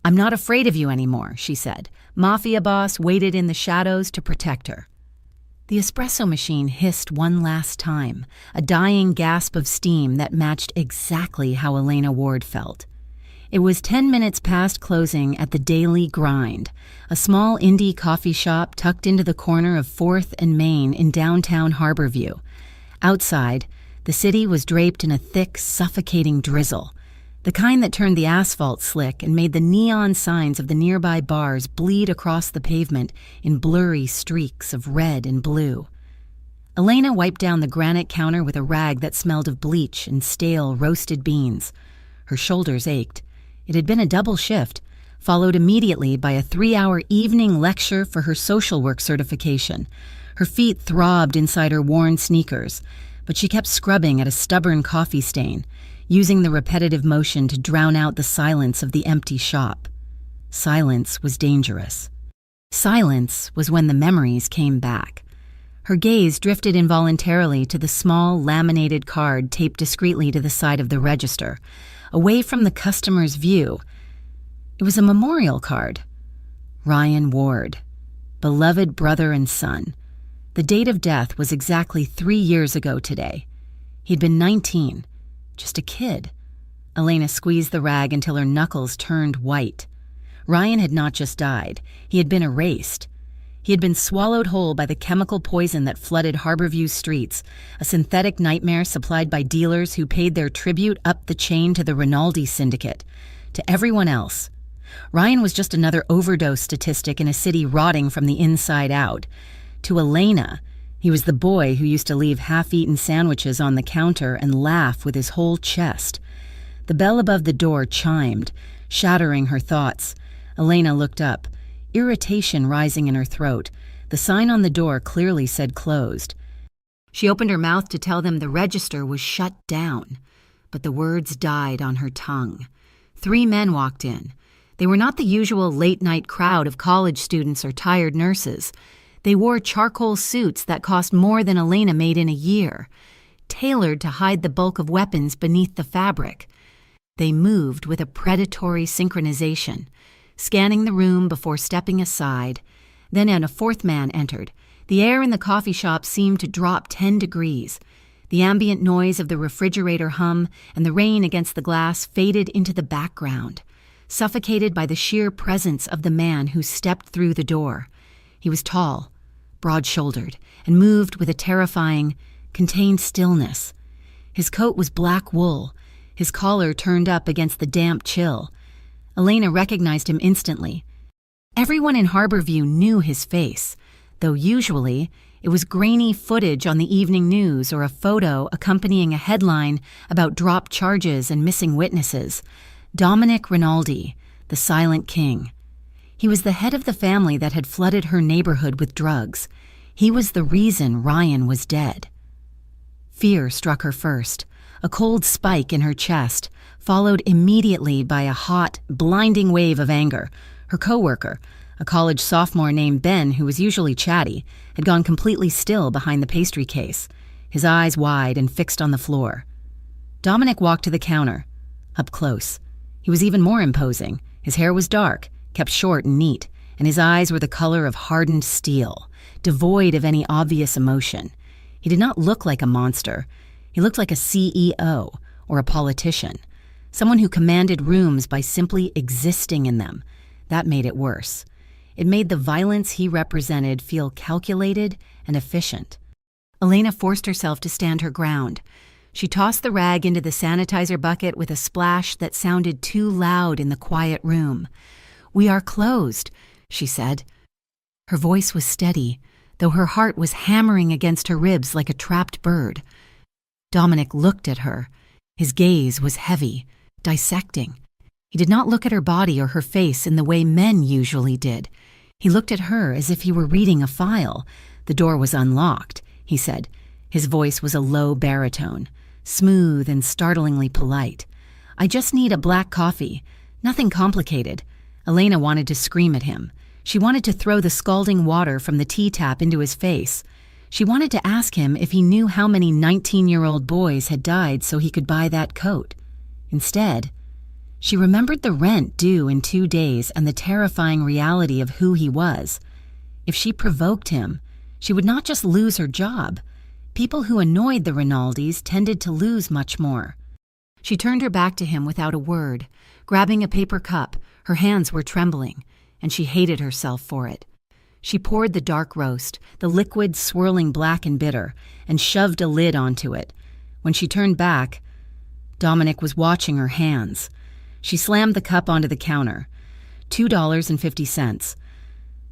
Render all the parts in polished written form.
"I'm not afraid of you anymore," she said. Mafia boss waited in the shadows to protect her. The espresso machine hissed one last time, a dying gasp of steam that matched exactly how Elena Ward felt. It was 10 minutes past closing at the Daily Grind, a small indie coffee shop tucked into the corner of 4th and Main in downtown Harborview. Outside, the city was draped in a thick, suffocating drizzle, the kind that turned the asphalt slick and made the neon signs of the nearby bars bleed across the pavement in blurry streaks of red and blue. Elena wiped down the granite counter with a rag that smelled of bleach and stale roasted beans. Her shoulders ached. It had been a double shift, followed immediately by a 3-hour evening lecture for her social work certification. Her feet throbbed inside her worn sneakers, but she kept scrubbing at a stubborn coffee stain, using the repetitive motion to drown out the silence of the empty shop. Silence was dangerous. Silence was when the memories came back. Her gaze drifted involuntarily to the small, laminated card taped discreetly to the side of the register, away from the customer's view. It was a memorial card. Ryan Ward, beloved brother and son. The date of death was exactly 3 years ago today. He'd been 19. Just a kid. Elena squeezed the rag until her knuckles turned white. Ryan had not just died. He had been erased. He had been swallowed whole by the chemical poison that flooded Harborview's streets, a synthetic nightmare supplied by dealers who paid their tribute up the chain to the Rinaldi syndicate. To everyone else, Ryan was just another overdose statistic in a city rotting from the inside out. To Elena, he was the boy who used to leave half-eaten sandwiches on the counter and laugh with his whole chest. The bell above the door chimed, shattering her thoughts. Elena looked up, irritation rising in her throat. The sign on the door clearly said closed. She opened her mouth to tell them the register was shut down, but the words died on her tongue. 3 men walked in. They were not the usual late-night crowd of college students or tired nurses. They wore charcoal suits that cost more than Elena made in a year, tailored to hide the bulk of weapons beneath the fabric. They moved with a predatory synchronization, scanning the room before stepping aside. Then a 4th man entered. The air in the coffee shop seemed to drop 10 degrees. The ambient noise of the refrigerator hum and the rain against the glass faded into the background, suffocated by the sheer presence of the man who stepped through the door. He was tall, broad-shouldered, and moved with a terrifying, contained stillness. His coat was black wool, his collar turned up against the damp chill. Elena recognized him instantly. Everyone in Harborview knew his face, though usually it was grainy footage on the evening news or a photo accompanying a headline about dropped charges and missing witnesses. Dominic Rinaldi, the Silent King. He was the head of the family that had flooded her neighborhood with drugs. He was the reason Ryan was dead. Fear struck her first, a cold spike in her chest, followed immediately by a hot, blinding wave of anger. Her coworker, a college sophomore named Ben who was usually chatty, had gone completely still behind the pastry case, his eyes wide and fixed on the floor. Dominic walked to the counter, up close. He was even more imposing. His hair was dark, kept short and neat, and his eyes were the color of hardened steel, devoid of any obvious emotion. He did not look like a monster. He looked like a CEO or a politician, someone who commanded rooms by simply existing in them. That made it worse. It made the violence he represented feel calculated and efficient. Elena forced herself to stand her ground. She tossed the rag into the sanitizer bucket with a splash that sounded too loud in the quiet room. "We are closed," she said. Her voice was steady, though her heart was hammering against her ribs like a trapped bird. Dominic looked at her. His gaze was heavy, dissecting. He did not look at her body or her face in the way men usually did. He looked at her as if he were reading a file. "The door was unlocked," he said. His voice was a low baritone, smooth and startlingly polite. "I just need a black coffee. Nothing complicated." Elena wanted to scream at him. She wanted to throw the scalding water from the tea tap into his face. She wanted to ask him if he knew how many 19-year-old boys had died so he could buy that coat. Instead, She remembered the rent due in 2 days and the terrifying reality of who he was. If she provoked him, she would not just lose her job. People who annoyed the Rinaldis tended to lose much more. She turned her back to him without a word, grabbing a paper cup. Her hands were trembling, and she hated herself for it. She poured the dark roast, the liquid swirling black and bitter, and shoved a lid onto it. When she turned back, Dominic was watching her hands. She slammed the cup onto the counter. $2.50.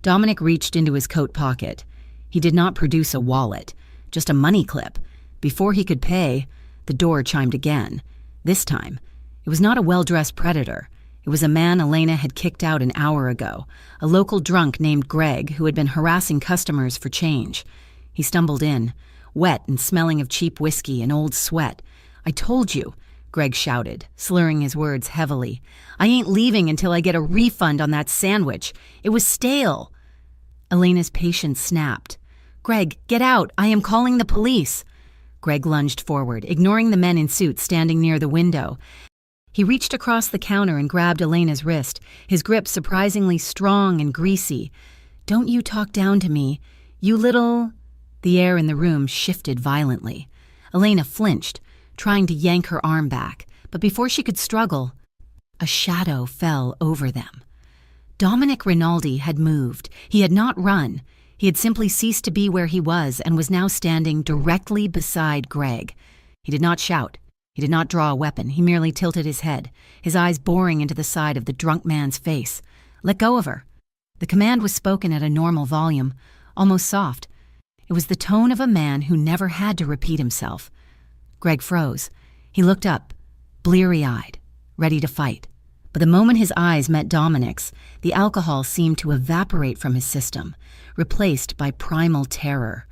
Dominic reached into his coat pocket. He did not produce a wallet, just a money clip. Before he could pay, the door chimed again. This time, it was not a well-dressed predator. It was a man Elena had kicked out an hour ago, a local drunk named Greg who had been harassing customers for change. He stumbled in, wet and smelling of cheap whiskey and old sweat. "I told you," Greg shouted, slurring his words heavily. "I ain't leaving until I get a refund on that sandwich. It was stale." Elena's patience snapped. "Greg, get out. I am calling the police." Greg lunged forward, ignoring the men in suits standing near the window. He reached across the counter and grabbed Elena's wrist, his grip surprisingly strong and greasy. "Don't you talk down to me, you little—" The air in the room shifted violently. Elena flinched, trying to yank her arm back, but before she could struggle, a shadow fell over them. Dominic Rinaldi had moved. He had not run. He had simply ceased to be where he was and was now standing directly beside Greg. He did not shout. He did not draw a weapon. He merely tilted his head, his eyes boring into the side of the drunk man's face. "Let go of her." The command was spoken at a normal volume, almost soft. It was the tone of a man who never had to repeat himself. Greg froze. He looked up, bleary-eyed, ready to fight. But the moment his eyes met Dominic's, the alcohol seemed to evaporate from his system, replaced by primal terror.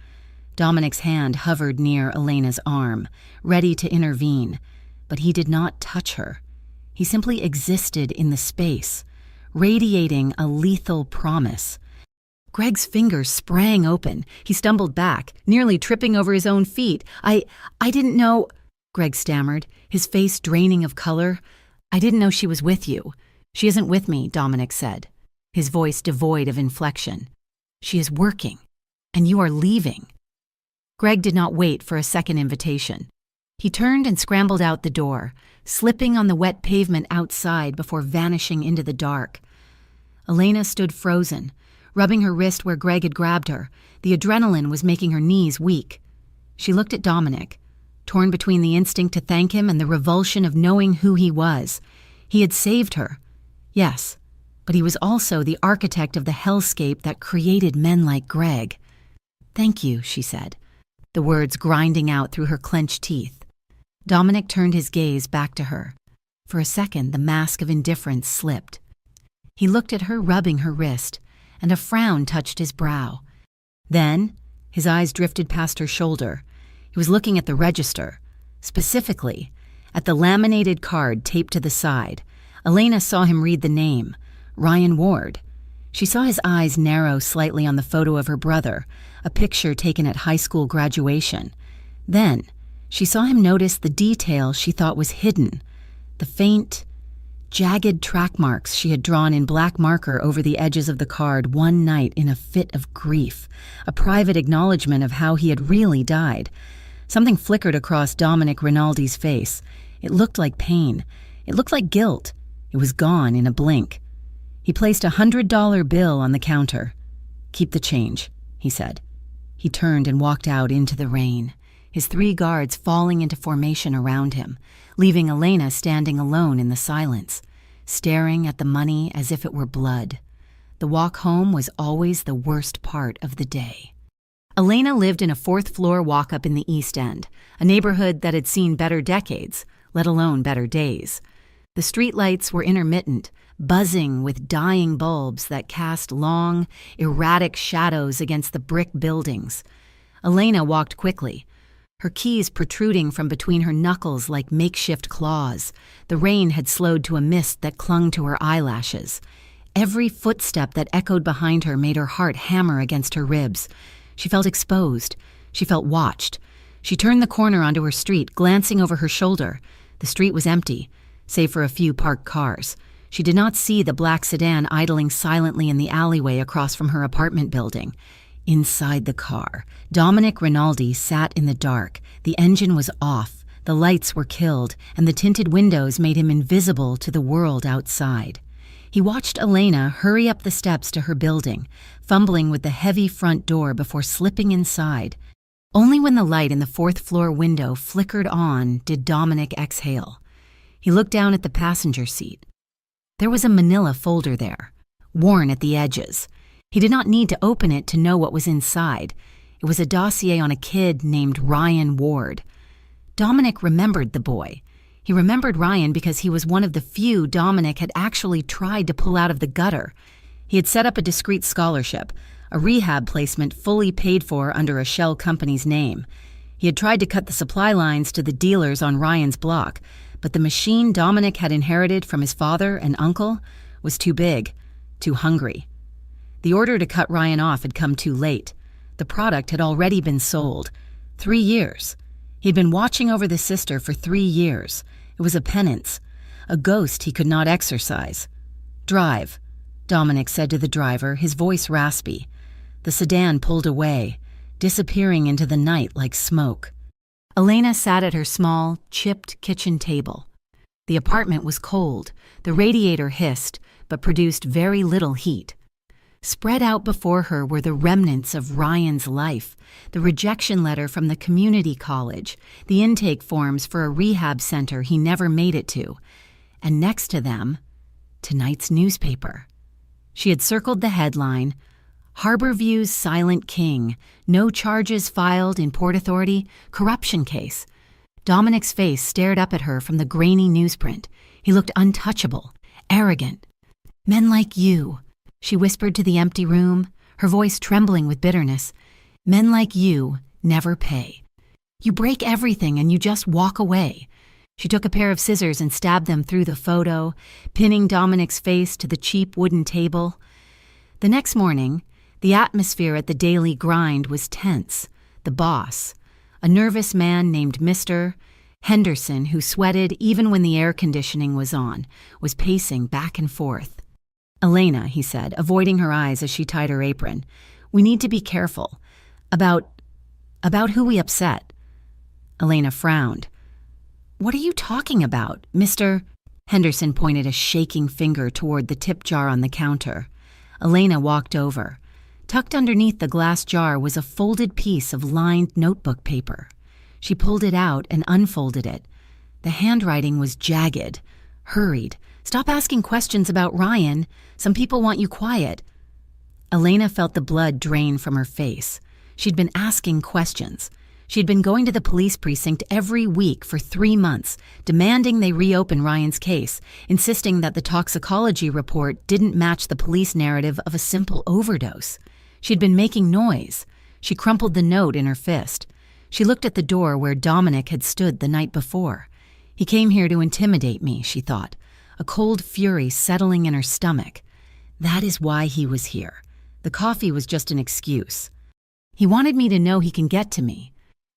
Dominic's hand hovered near Elena's arm, ready to intervene, but he did not touch her. He simply existed in the space, radiating a lethal promise. Greg's fingers sprang open. He stumbled back, nearly tripping over his own feet. I didn't know," Greg stammered, his face draining of color. "I didn't know she was with you." "She isn't with me," Dominic said, his voice devoid of inflection. "She is working, and you are leaving." Greg did not wait for a second invitation. He turned and scrambled out the door, slipping on the wet pavement outside before vanishing into the dark. Elena stood frozen, rubbing her wrist where Greg had grabbed her. The adrenaline was making her knees weak. She looked at Dominic, torn between the instinct to thank him and the revulsion of knowing who he was. He had saved her, yes, but he was also the architect of the hellscape that created men like Greg. "Thank you," she said, the words grinding out through her clenched teeth. Dominic turned his gaze back to her. For a second, the mask of indifference slipped. He looked at her, rubbing her wrist, and a frown touched his brow. Then, his eyes drifted past her shoulder. He was looking at the register, specifically at the laminated card taped to the side. Elena saw him read the name, Ryan Ward. She saw his eyes narrow slightly on the photo of her brother, a picture taken at high school graduation. Then, she saw him notice the detail she thought was hidden, the faint, jagged track marks she had drawn in black marker over the edges of the card one night in a fit of grief, a private acknowledgement of how he had really died. Something flickered across Dominic Rinaldi's face. It looked like pain. It looked like guilt. It was gone in a blink. He placed a $100 bill on the counter. "Keep the change," he said. He turned and walked out into the rain, his 3 guards falling into formation around him, leaving Elena standing alone in the silence, staring at the money as if it were blood. The walk home was always the worst part of the day. Elena lived in a 4th-floor walk-up in the East End, a neighborhood that had seen better decades, let alone better days. The streetlights were intermittent, buzzing with dying bulbs that cast long, erratic shadows against the brick buildings. Elena walked quickly, her keys protruding from between her knuckles like makeshift claws. The rain had slowed to a mist that clung to her eyelashes. Every footstep that echoed behind her made her heart hammer against her ribs. She felt exposed. She felt watched. She turned the corner onto her street, glancing over her shoulder. The street was empty. save for a few parked cars. She did not see the black sedan idling silently in the alleyway across from her apartment building. Inside the car, Dominic Rinaldi sat in the dark. The engine was off, the lights were killed, and the tinted windows made him invisible to the world outside. He watched Elena hurry up the steps to her building, fumbling with the heavy front door before slipping inside. Only when the light in the fourth-floor window flickered on did Dominic exhale. He looked down at the passenger seat. There was a manila folder there, worn at the edges. He did not need to open it to know what was inside. It was a dossier on a kid named Ryan Ward. Dominic remembered the boy. He remembered Ryan because he was one of the few Dominic had actually tried to pull out of the gutter. He had set up a discreet scholarship, a rehab placement fully paid for under a shell company's name. He had tried to cut the supply lines to the dealers on Ryan's block, but the machine Dominic had inherited from his father and uncle was too big, too hungry. The order to cut Ryan off had come too late. The product had already been sold. 3 years. He'd been watching over the sister for 3 years. It was a penance, a ghost he could not exorcise. "Drive," Dominic said to the driver, his voice raspy. The sedan pulled away, disappearing into the night like smoke. Elena sat at her small, chipped kitchen table. The apartment was cold. The radiator hissed, but produced very little heat. Spread out before her were the remnants of Ryan's life, the rejection letter from the community college, the intake forms for a rehab center he never made it to, and next to them, tonight's newspaper. She had circled the headline, "Harborview's Silent King, no charges filed in Port Authority, corruption case." Dominic's face stared up at her from the grainy newsprint. He looked untouchable, arrogant. "Men like you," she whispered to the empty room, her voice trembling with bitterness. "Men like you never pay. You break everything and you just walk away." She took a pair of scissors and stabbed them through the photo, pinning Dominic's face to the cheap wooden table. The next morning, the atmosphere at the daily grind was tense. The boss, a nervous man named Mr. Henderson, who sweated even when the air conditioning was on, was pacing back and forth. "Elena," he said, avoiding her eyes as she tied her apron, "we need to be careful. About who we upset." Elena frowned. "What are you talking about, Mr.?" Henderson pointed a shaking finger toward the tip jar on the counter. Elena walked over. Tucked underneath the glass jar was a folded piece of lined notebook paper. She pulled it out and unfolded it. The handwriting was jagged, hurried. "Stop asking questions about Ryan. Some people want you quiet." Elena felt the blood drain from her face. She'd been asking questions. She'd been going to the police precinct every week for 3 months, demanding they reopen Ryan's case, insisting that the toxicology report didn't match the police narrative of a simple overdose. She'd been making noise. She crumpled the note in her fist. She looked at the door where Dominic had stood the night before. He came here to intimidate me, she thought, a cold fury settling in her stomach. That is why he was here. The coffee was just an excuse. He wanted me to know he can get to me.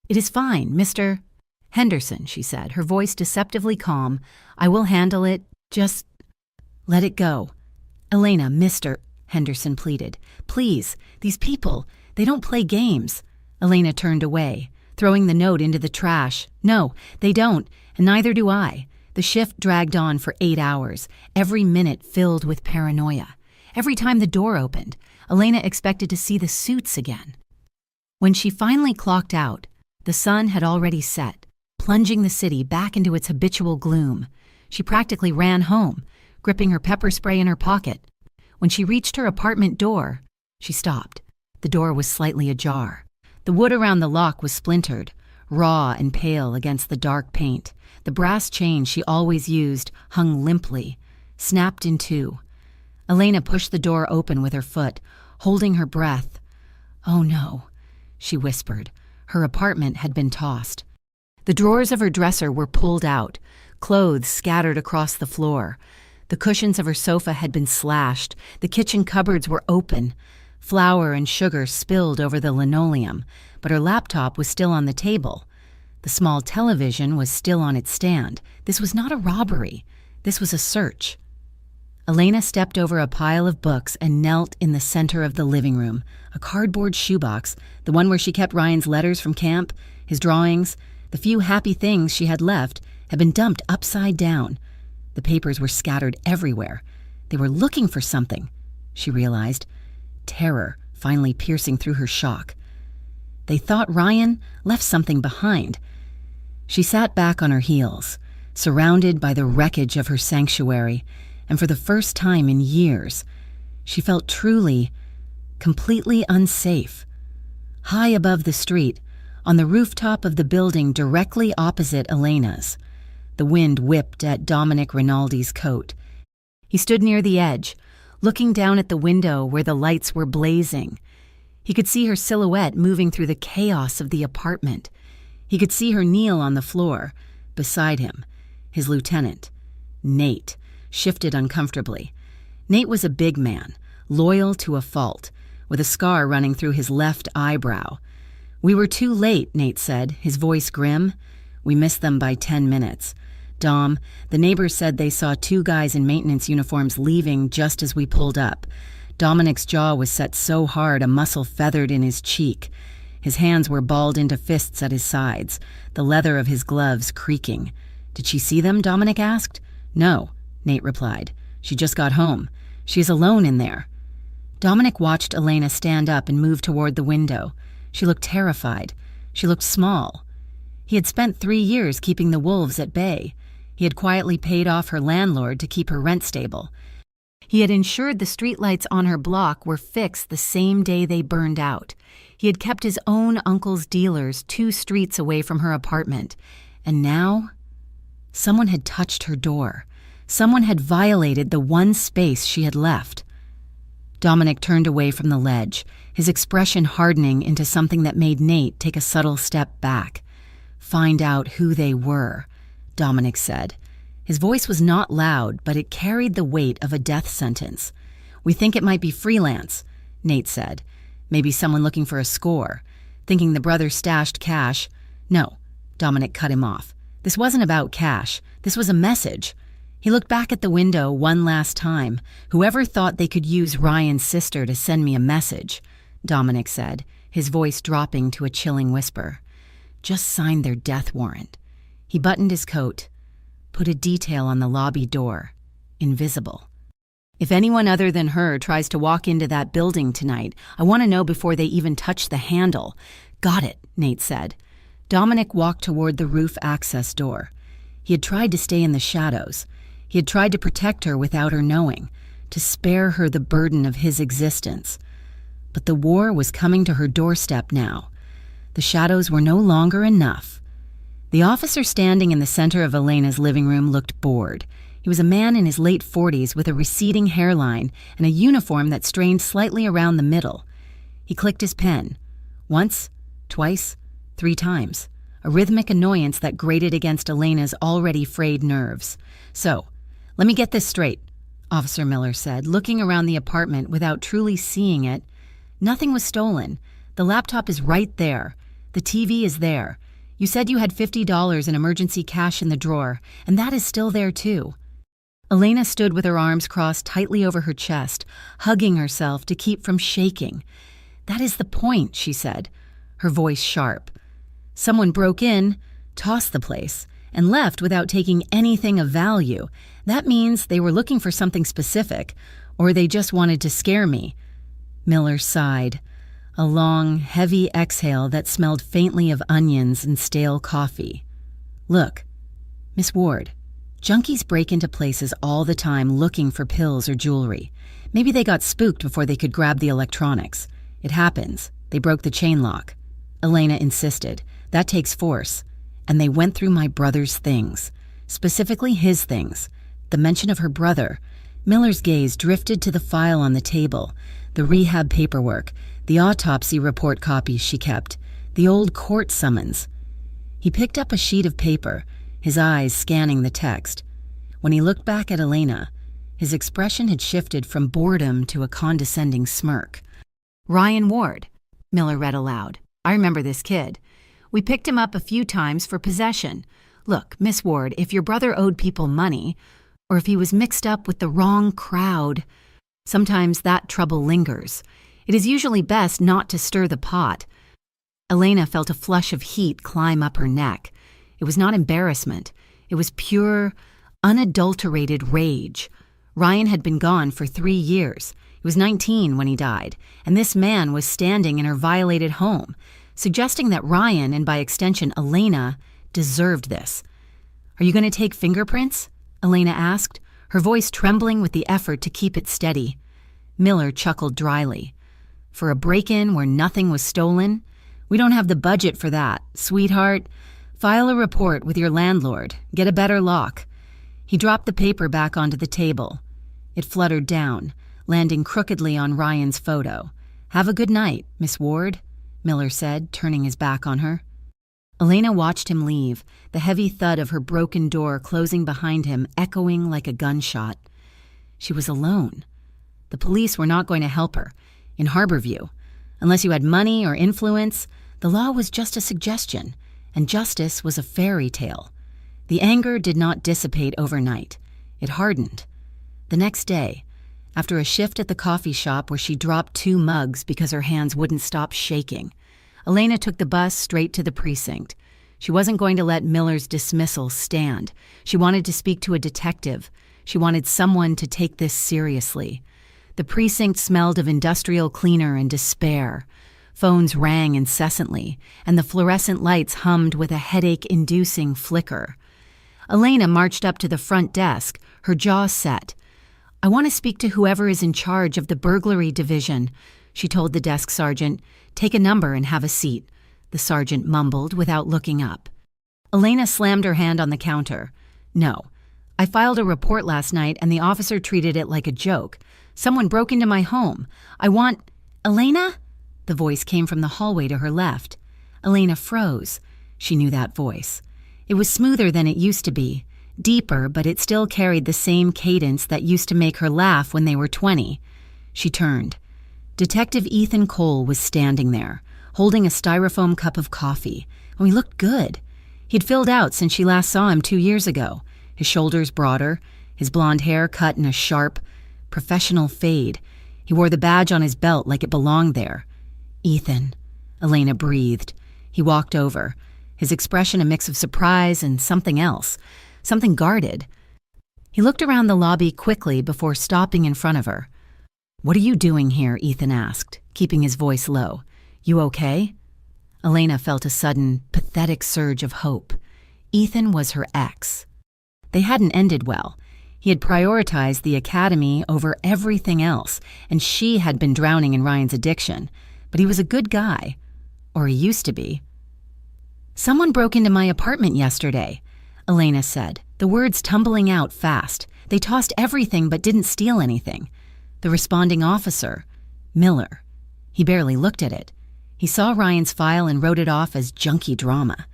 "It is fine, Mr. Henderson," she said, her voice deceptively calm. "I will handle it. Just let it go." "Elena, Mr. Henderson pleaded. "Please, these people, they don't play games." Elena turned away, throwing the note into the trash. "No, they don't, and neither do I." The shift dragged on for 8 hours, every minute filled with paranoia. Every time the door opened, Elena expected to see the suits again. When she finally clocked out, the sun had already set, plunging the city back into its habitual gloom. She practically ran home, gripping her pepper spray in her pocket. When she reached her apartment door, she stopped. The door was slightly ajar. The wood around the lock was splintered, raw and pale against the dark paint. The brass chain she always used hung limply, snapped in two. Elena pushed the door open with her foot, holding her breath. "Oh no," she whispered. Her apartment had been tossed. The drawers of her dresser were pulled out, clothes scattered across the floor. The cushions of her sofa had been slashed. The kitchen cupboards were open. Flour and sugar spilled over the linoleum, but her laptop was still on the table. The small television was still on its stand. This was not a robbery. This was a search. Elena stepped over a pile of books and knelt in the center of the living room. A cardboard shoebox, the one where she kept Ryan's letters from camp, his drawings, the few happy things she had left, had been dumped upside down. The papers were scattered everywhere. They were looking for something, she realized, terror finally piercing through her shock. They thought Ryan left something behind. She sat back on her heels, surrounded by the wreckage of her sanctuary, and for the first time in years, she felt truly, completely unsafe. High above the street, on the rooftop of the building directly opposite Elena's, the wind whipped at Dominic Rinaldi's coat. He stood near the edge, looking down at the window where the lights were blazing. He could see her silhouette moving through the chaos of the apartment. He could see her kneel on the floor. Beside him, his lieutenant, Nate, shifted uncomfortably. Nate was a big man, loyal to a fault, with a scar running through his left eyebrow. "We were too late," Nate said, his voice grim. "We missed them by 10 minutes. Dom, the neighbors said they saw 2 guys in maintenance uniforms leaving just as we pulled up. Dominic's jaw was set so hard a muscle feathered in his cheek. His hands were balled into fists at his sides, the leather of his gloves creaking. Did she see them?" Dominic asked. "No," Nate replied. "She just got home. She is alone in there." Dominic watched Elena stand up and move toward the window. She looked terrified. She looked small. He had spent 3 years keeping the wolves at bay. He had quietly paid off her landlord to keep her rent stable. He had ensured the streetlights on her block were fixed the same day they burned out. He had kept his own uncle's dealers 2 streets away from her apartment. And now, someone had touched her door. Someone had violated the one space she had left. Dominic turned away from the ledge, his expression hardening into something that made Nate take a subtle step back. "Find out who they were," Dominic said. His voice was not loud, but it carried the weight of a death sentence. "We think it might be freelance," Nate said. "Maybe someone looking for a score, thinking the brother stashed cash." "No," Dominic cut him off. "This wasn't about cash. This was a message." He looked back at the window one last time. "Whoever thought they could use Ryan's sister to send me a message," Dominic said, his voice dropping to a chilling whisper, "just signed their death warrant." He buttoned his coat, put a detail on the lobby door, invisible. "If anyone other than her tries to walk into that building tonight, I want to know before they even touch the handle." "Got it," Nate said. Dominic walked toward the roof access door. He had tried to stay in the shadows. He had tried to protect her without her knowing, to spare her the burden of his existence. But the war was coming to her doorstep now. The shadows were no longer enough. The officer standing in the center of Elena's living room looked bored. He was a man in his late 40s with a receding hairline and a uniform that strained slightly around the middle. He clicked his pen. Once, twice, 3 times. A rhythmic annoyance that grated against Elena's already frayed nerves. "So, let me get this straight," Officer Miller said, looking around the apartment without truly seeing it. "Nothing was stolen. The laptop is right there. The TV is there. You said you had $50 in emergency cash in the drawer, and that is still there too." Elena stood with her arms crossed tightly over her chest, hugging herself to keep from shaking. "That is the point," she said, her voice sharp. "Someone broke in, tossed the place, and left without taking anything of value. That means they were looking for something specific, or they just wanted to scare me." Miller sighed, a long, heavy exhale that smelled faintly of onions and stale coffee. "Look, Miss Ward, junkies break into places all the time looking for pills or jewelry. Maybe they got spooked before they could grab the electronics. It happens. They broke the chain lock." Elena insisted. "That takes force. And they went through my brother's things, specifically his things." The mention of her brother. Miller's gaze drifted to the file on the table, the rehab paperwork, the autopsy report copies she kept, the old court summons. He picked up a sheet of paper, his eyes scanning the text. When he looked back at Elena, his expression had shifted from boredom to a condescending smirk. "Ryan Ward," Miller read aloud. "I remember this kid. We picked him up a few times for possession. Look, Miss Ward, if your brother owed people money, or if he was mixed up with the wrong crowd. Sometimes that trouble lingers. It is usually best not to stir the pot. Elena felt a flush of heat climb up her neck. It was not embarrassment. It was pure, unadulterated rage. Ryan had been gone for 3 years. He was 19 when he died, and this man was standing in her violated home, suggesting that Ryan, and by extension Elena, deserved this. "Are you going to take fingerprints?" Elena asked, her voice trembling with the effort to keep it steady. Miller chuckled dryly. "For a break-in where nothing was stolen? We don't have the budget for that, sweetheart. File a report with your landlord. Get a better lock." He dropped the paper back onto the table. It fluttered down, landing crookedly on Ryan's photo. "Have a good night, Miss Ward," Miller said, turning his back on her. Elena watched him leave, the heavy thud of her broken door closing behind him echoing like a gunshot. She was alone. The police were not going to help her. In Harborview, unless you had money or influence, the law was just a suggestion, and justice was a fairy tale. The anger did not dissipate overnight. It hardened. The next day, after a shift at the coffee shop where she dropped 2 mugs because her hands wouldn't stop shaking, Elena took the bus straight to the precinct. She wasn't going to let Miller's dismissal stand. She wanted to speak to a detective. She wanted someone to take this seriously. The precinct smelled of industrial cleaner and despair. Phones rang incessantly, and the fluorescent lights hummed with a headache-inducing flicker. Elena marched up to the front desk, her jaw set. "I want to speak to whoever is in charge of the burglary division," she told the desk sergeant. "Take a number and have a seat," the sergeant mumbled without looking up. Elena slammed her hand on the counter. "No. I filed a report last night and the officer treated it like a joke. Someone broke into my home. I want—" "Elena?" The voice came from the hallway to her left. Elena froze. She knew that voice. It was smoother than it used to be, deeper, but it still carried the same cadence that used to make her laugh when they were 20. She turned. Detective Ethan Cole was standing there, holding a styrofoam cup of coffee, and he looked good. He'd filled out since she last saw him 2 years ago, his shoulders broader, his blonde hair cut in a sharp, professional fade. He wore the badge on his belt like it belonged there. "Ethan," Elena breathed. He walked over, his expression a mix of surprise and something else, something guarded. He looked around the lobby quickly before stopping in front of her. "What are you doing here?" Ethan asked, keeping his voice low. "You okay?" Elena felt a sudden, pathetic surge of hope. Ethan was her ex. They hadn't ended well. He had prioritized the academy over everything else, and she had been drowning in Ryan's addiction. But he was a good guy. Or he used to be. "Someone broke into my apartment yesterday," Elena said, the words tumbling out fast. "They tossed everything but didn't steal anything." The responding officer, Miller. He barely looked at it. He saw Ryan's file and wrote it off as junkie drama.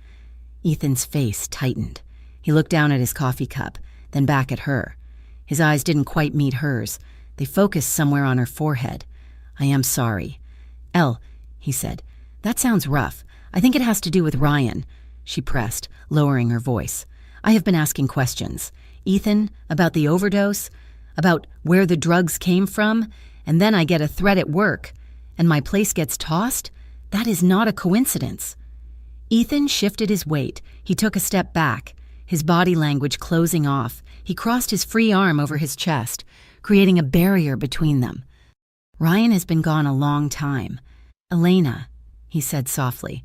Ethan's face tightened. He looked down at his coffee cup, then back at her. His eyes didn't quite meet hers. They focused somewhere on her forehead. "I am sorry." "Elle," he said, "that sounds rough. I think it has to do with Ryan." She pressed, lowering her voice. "I have been asking questions. Ethan, about the overdose, about where the drugs came from, and then I get a threat at work, and my place gets tossed? That is not a coincidence." Ethan shifted his weight. He took a step back, his body language closing off. He crossed his free arm over his chest, creating a barrier between them. "Ryan has been gone a long time. Elena," he said softly.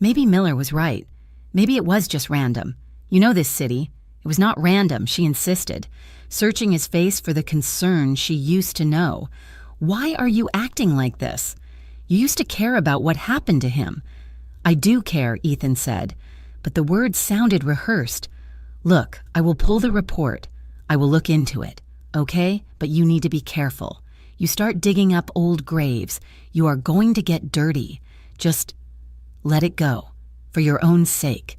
"Maybe Miller was right. Maybe it was just random. You know this city. It was not random," she insisted, searching his face for the concern she used to know. "Why are you acting like this? You used to care about what happened to him." "I do care," Ethan said, but the words sounded rehearsed. "Look, I will pull the report. I will look into it, okay? But you need to be careful. You start digging up old graves, you are going to get dirty. Just let it go, for your own sake."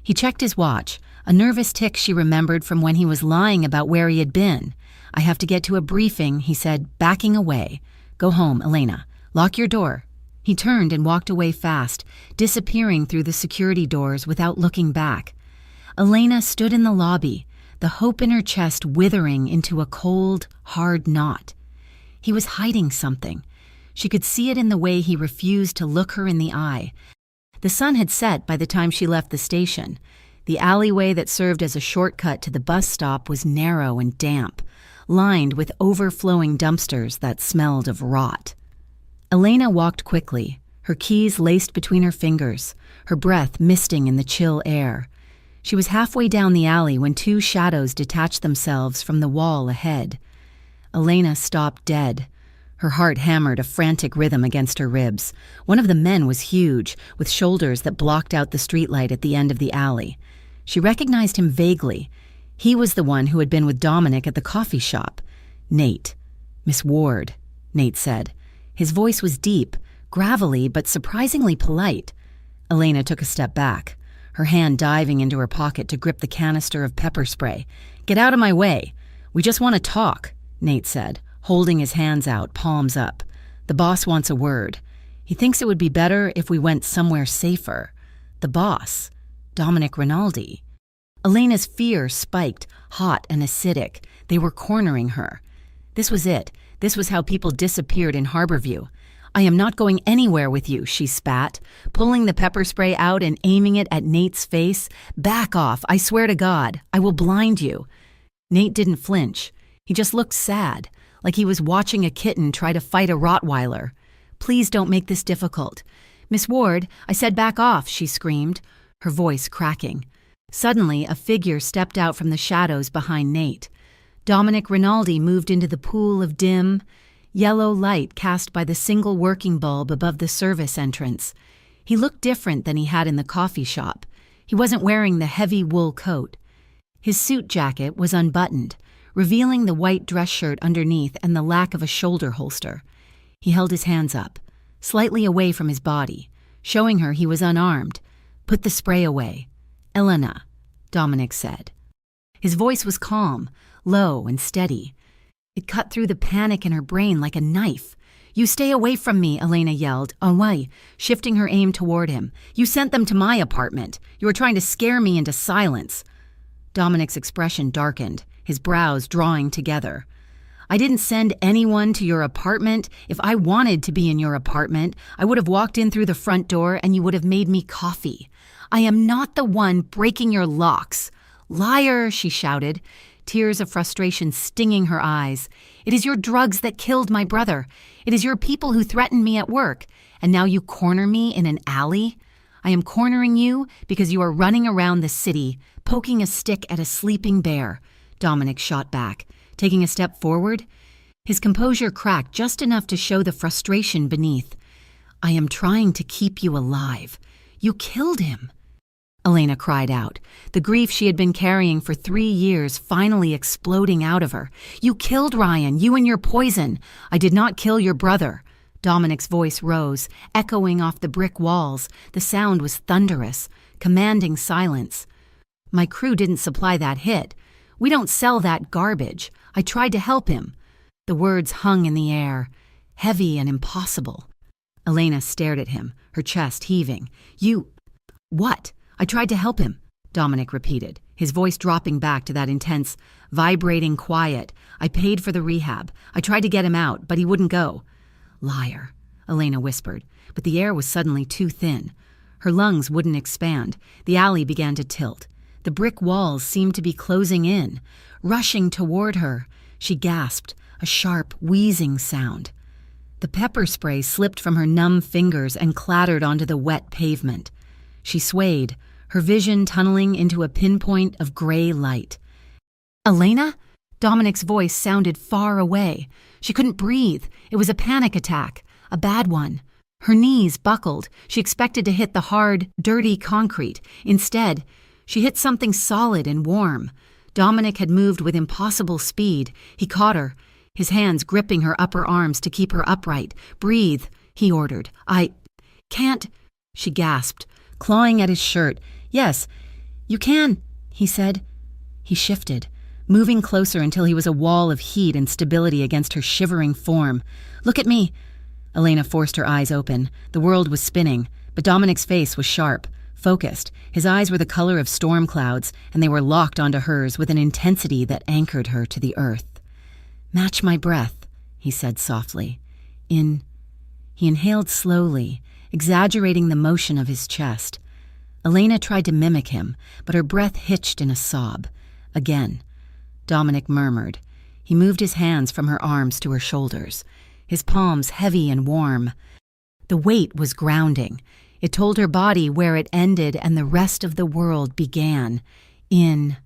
He checked his watch, a nervous tick she remembered from when he was lying about where he had been. "I have to get to a briefing," he said, backing away. "Go home, Elena. Lock your door." He turned and walked away fast, disappearing through the security doors without looking back. Elena stood in the lobby, the hope in her chest withering into a cold, hard knot. He was hiding something. She could see it in the way he refused to look her in the eye. The sun had set by the time she left the station. The alleyway that served as a shortcut to the bus stop was narrow and damp, lined with overflowing dumpsters that smelled of rot. Elena walked quickly, her keys laced between her fingers, her breath misting in the chill air. She was halfway down the alley when two shadows detached themselves from the wall ahead. Elena stopped dead. Her heart hammered a frantic rhythm against her ribs. One of the men was huge, with shoulders that blocked out the streetlight at the end of the alley. She recognized him vaguely. He was the one who had been with Dominic at the coffee shop. Nate. "Miss Ward," Nate said. His voice was deep, gravelly, but surprisingly polite. Elena took a step back, her hand diving into her pocket to grip the canister of pepper spray. "Get out of my way. We just want to talk," Nate said, holding his hands out, palms up. "The boss wants a word. He thinks it would be better if we went somewhere safer." The boss? Dominic Rinaldi. Elena's fear spiked, hot and acidic. They were cornering her. This was it. This was how people disappeared in Harborview. "I am not going anywhere with you," she spat, pulling the pepper spray out and aiming it at Nate's face. "Back off, I swear to God. I will blind you." Nate didn't flinch. He just looked sad, like he was watching a kitten try to fight a Rottweiler. "Please don't make this difficult." "Miss Ward, I said back off," she screamed, her voice cracking. Suddenly, a figure stepped out from the shadows behind Nate. Dominic Rinaldi moved into the pool of dim, yellow light cast by the single working bulb above the service entrance. He looked different than he had in the coffee shop. He wasn't wearing the heavy wool coat. His suit jacket was unbuttoned, revealing the white dress shirt underneath and the lack of a shoulder holster. He held his hands up, slightly away from his body, showing her he was unarmed. "Put the spray away." "Elena," Dominic said. His voice was calm, low and steady. It cut through the panic in her brain like a knife. "You stay away from me," Elena yelled, away, shifting her aim toward him. "You sent them to my apartment. You were trying to scare me into silence." Dominic's expression darkened, his brows drawing together. "I didn't send anyone to your apartment. If I wanted to be in your apartment, I would have walked in through the front door and you would have made me coffee. I am not the one breaking your locks." "Liar," she shouted, tears of frustration stinging her eyes. "It is your drugs that killed my brother. It is your people who threatened me at work. And now you corner me in an alley? I am cornering you because you are running around the city, poking a stick at a sleeping bear," Dominic shot back, taking a step forward. His composure cracked just enough to show the frustration beneath. "I am trying to keep you alive. You killed him." Elena cried out, the grief she had been carrying for 3 years finally exploding out of her. "You killed Ryan, you and your poison. I did not kill your brother." Dominic's voice rose, echoing off the brick walls. The sound was thunderous, commanding silence. "My crew didn't supply that hit. We don't sell that garbage. I tried to help him." The words hung in the air, heavy and impossible. Elena stared at him, her chest heaving. "You... what?" "I tried to help him," Dominic repeated, his voice dropping back to that intense, vibrating quiet. "I paid for the rehab. I tried to get him out, but he wouldn't go." "Liar," Elena whispered, but the air was suddenly too thin. Her lungs wouldn't expand. The alley began to tilt. The brick walls seemed to be closing in, rushing toward her. She gasped, a sharp, wheezing sound. The pepper spray slipped from her numb fingers and clattered onto the wet pavement. She swayed, her vision tunneling into a pinpoint of gray light. "Elena?" Dominic's voice sounded far away. She couldn't breathe. It was a panic attack, a bad one. Her knees buckled. She expected to hit the hard, dirty concrete. Instead, she hit something solid and warm. Dominic had moved with impossible speed. He caught her, his hands gripping her upper arms to keep her upright. "Breathe," he ordered. "I can't," she gasped, clawing at his shirt. "Yes, you can," he said. He shifted, moving closer until he was a wall of heat and stability against her shivering form. "Look at me." Elena forced her eyes open. The world was spinning, but Dominic's face was sharp, Focused, his eyes were the color of storm clouds, and they were locked onto hers with an intensity that anchored her to the earth. "Match my breath," he said softly. He inhaled slowly, exaggerating the motion of his chest. Elena tried to mimic him, but her breath hitched in a sob. Again. Dominic murmured. He moved his hands from her arms to her shoulders, his palms heavy and warm. The weight was grounding. It told her body where it ended and the rest of the world began. In,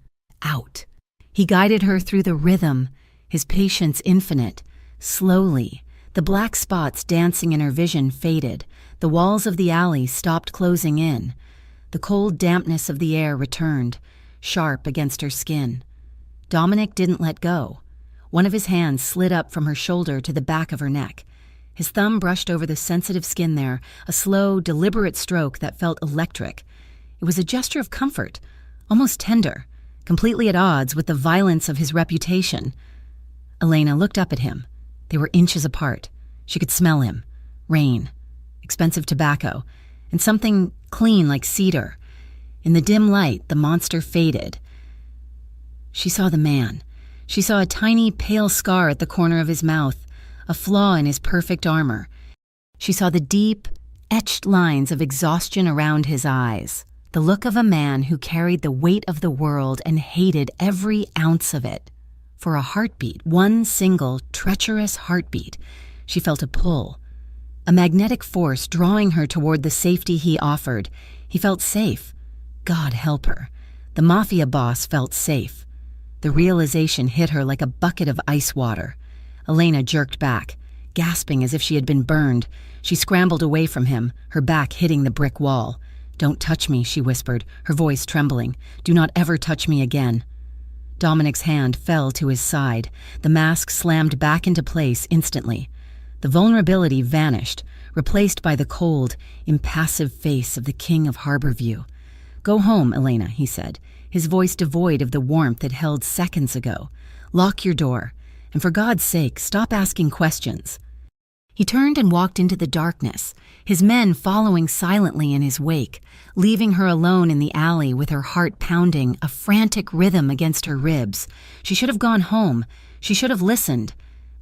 out. He guided her through the rhythm, his patience infinite. Slowly, the black spots dancing in her vision faded. The walls of the alley stopped closing in. The cold dampness of the air returned, sharp against her skin. Dominic didn't let go. One of his hands slid up from her shoulder to the back of her neck. His thumb brushed over the sensitive skin there, a slow, deliberate stroke that felt electric. It was a gesture of comfort, almost tender, completely at odds with the violence of his reputation. Elena looked up at him. They were inches apart. She could smell him. Rain, expensive tobacco, and something clean like cedar. In the dim light, the monster faded. She saw the man. She saw a tiny, pale scar at the corner of his mouth, a flaw in his perfect armor. She saw the deep, etched lines of exhaustion around his eyes, the look of a man who carried the weight of the world and hated every ounce of it. For a heartbeat, one single, treacherous heartbeat, she felt a pull, a magnetic force drawing her toward the safety he offered. He felt safe. God help her. The Mafia boss felt safe. The realization hit her like a bucket of ice water. Elena jerked back, gasping as if she had been burned. She scrambled away from him, her back hitting the brick wall. "Don't touch me," she whispered, her voice trembling. "Do not ever touch me again." Dominic's hand fell to his side. The mask slammed back into place instantly. The vulnerability vanished, replaced by the cold, impassive face of the king of Harborview. "Go home, Elena," he said, his voice devoid of the warmth it held seconds ago. "Lock your door. And for God's sake, stop asking questions." He turned and walked into the darkness, his men following silently in his wake, leaving her alone in the alley with her heart pounding, a frantic rhythm against her ribs. She should have gone home. She should have listened.